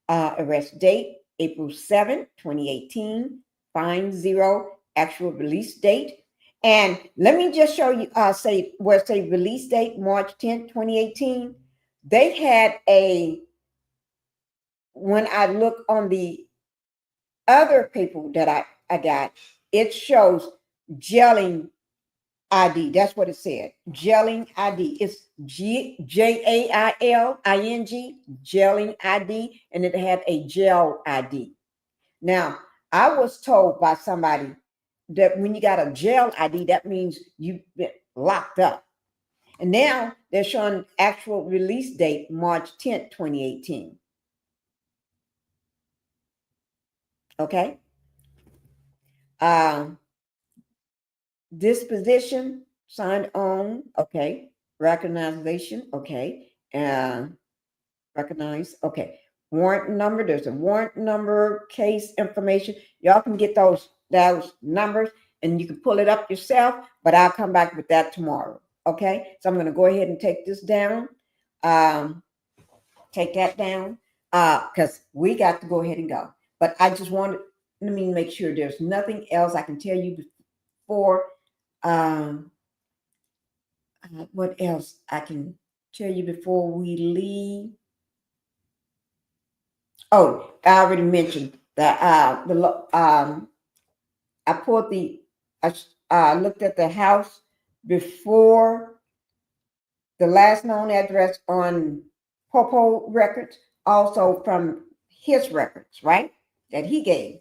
Arrest date, April 7, 2018. Fine 0. Actual release date. And let me just show you, say where it say release date, March 10, 2018. They had when I look on the other people that I got, it shows gelling ID. That's what it said. Gelling ID. It's JAILING, gelling ID, and it had a gel ID. Now, I was told by somebody that when you got a gel ID, that means you've been locked up. And now they're showing actual release date, March 10th, 2018. Okay. Disposition, signed on, okay. Recognition, okay. Recognize, okay. Warrant number, there's a warrant number, case information. Y'all can get those numbers and you can pull it up yourself, but I'll come back with that tomorrow. Okay, so I'm going to go ahead and take this down. Take that down because we got to go ahead and go. But I just wanted, let me make sure there's nothing else I can tell you before. What else I can tell you before we leave? Oh, I already mentioned that I pulled I looked at the house before the last known address on Popo records, also from his records, right? That he gave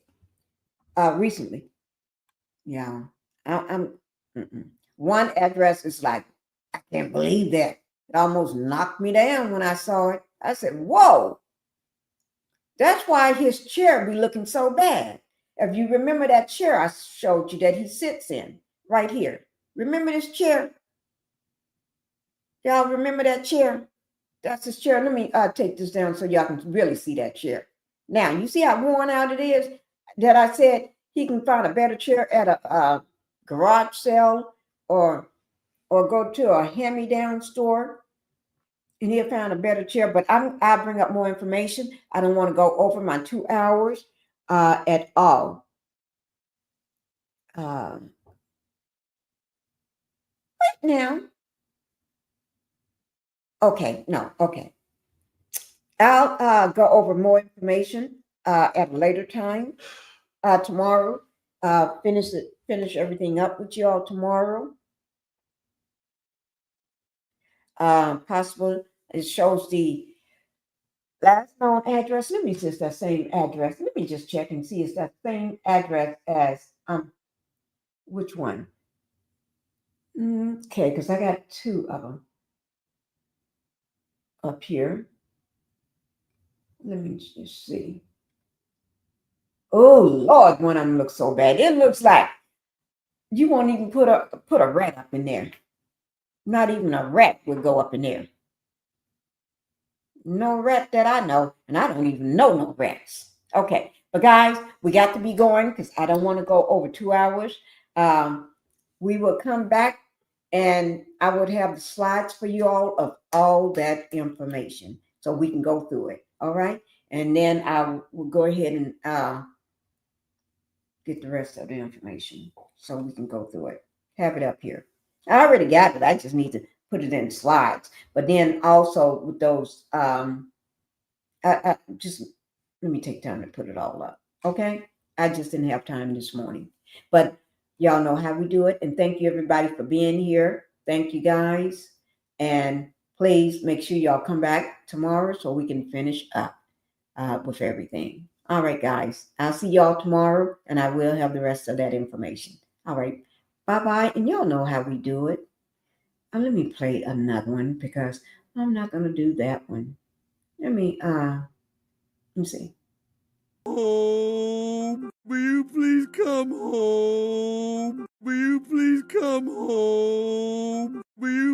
recently. Yeah. I'm one address is like, I can't believe that. It almost knocked me down when I saw it. I said, whoa. That's why his chair be looking so bad. If you remember that chair I showed you that he sits in right here. Remember this chair? Y'all remember that chair? That's his chair. Let me take this down so y'all can really see that chair. Now, you see how worn out it is? That I said he can find a better chair at a garage sale or go to a hand-me-down store and he'll find a better chair. But I'll bring up more information. I don't want to go over my 2 hours at all. Right now. Okay, no, okay. I'll go over more information at a later time tomorrow. Finish everything up with y'all tomorrow. Possible it shows the last known address. Let me see if it's that same address. Let me just check and see if it's that same address as which one? Okay, because I got two of them up here. Let me just see. Oh Lord, one of them looks so bad. It looks like you won't even put a rat up in there. Not even a rat would go up in there. No rat that I know, and I don't even know no rats. Okay, but guys, we got to be going because I don't want to go over 2 hours. We will come back and I would have the slides for you all of all that information so we can go through it. All right, and then I will go ahead and get the rest of the information so we can go through it. Have it up here. I already got it. I just need to put it in slides. But then also with those, I just let me take time to put it all up. Okay. I just didn't have time this morning. But y'all know how we do it. And thank you everybody for being here. Thank you guys. And please make sure y'all come back tomorrow so we can finish up with everything. All right, guys. I'll see y'all tomorrow and I will have the rest of that information. All right. Bye-bye. And y'all know how we do it. Let me play another one because I'm not going to do that one. Let me see. Home. Will you please come home? Will you please come home? Will you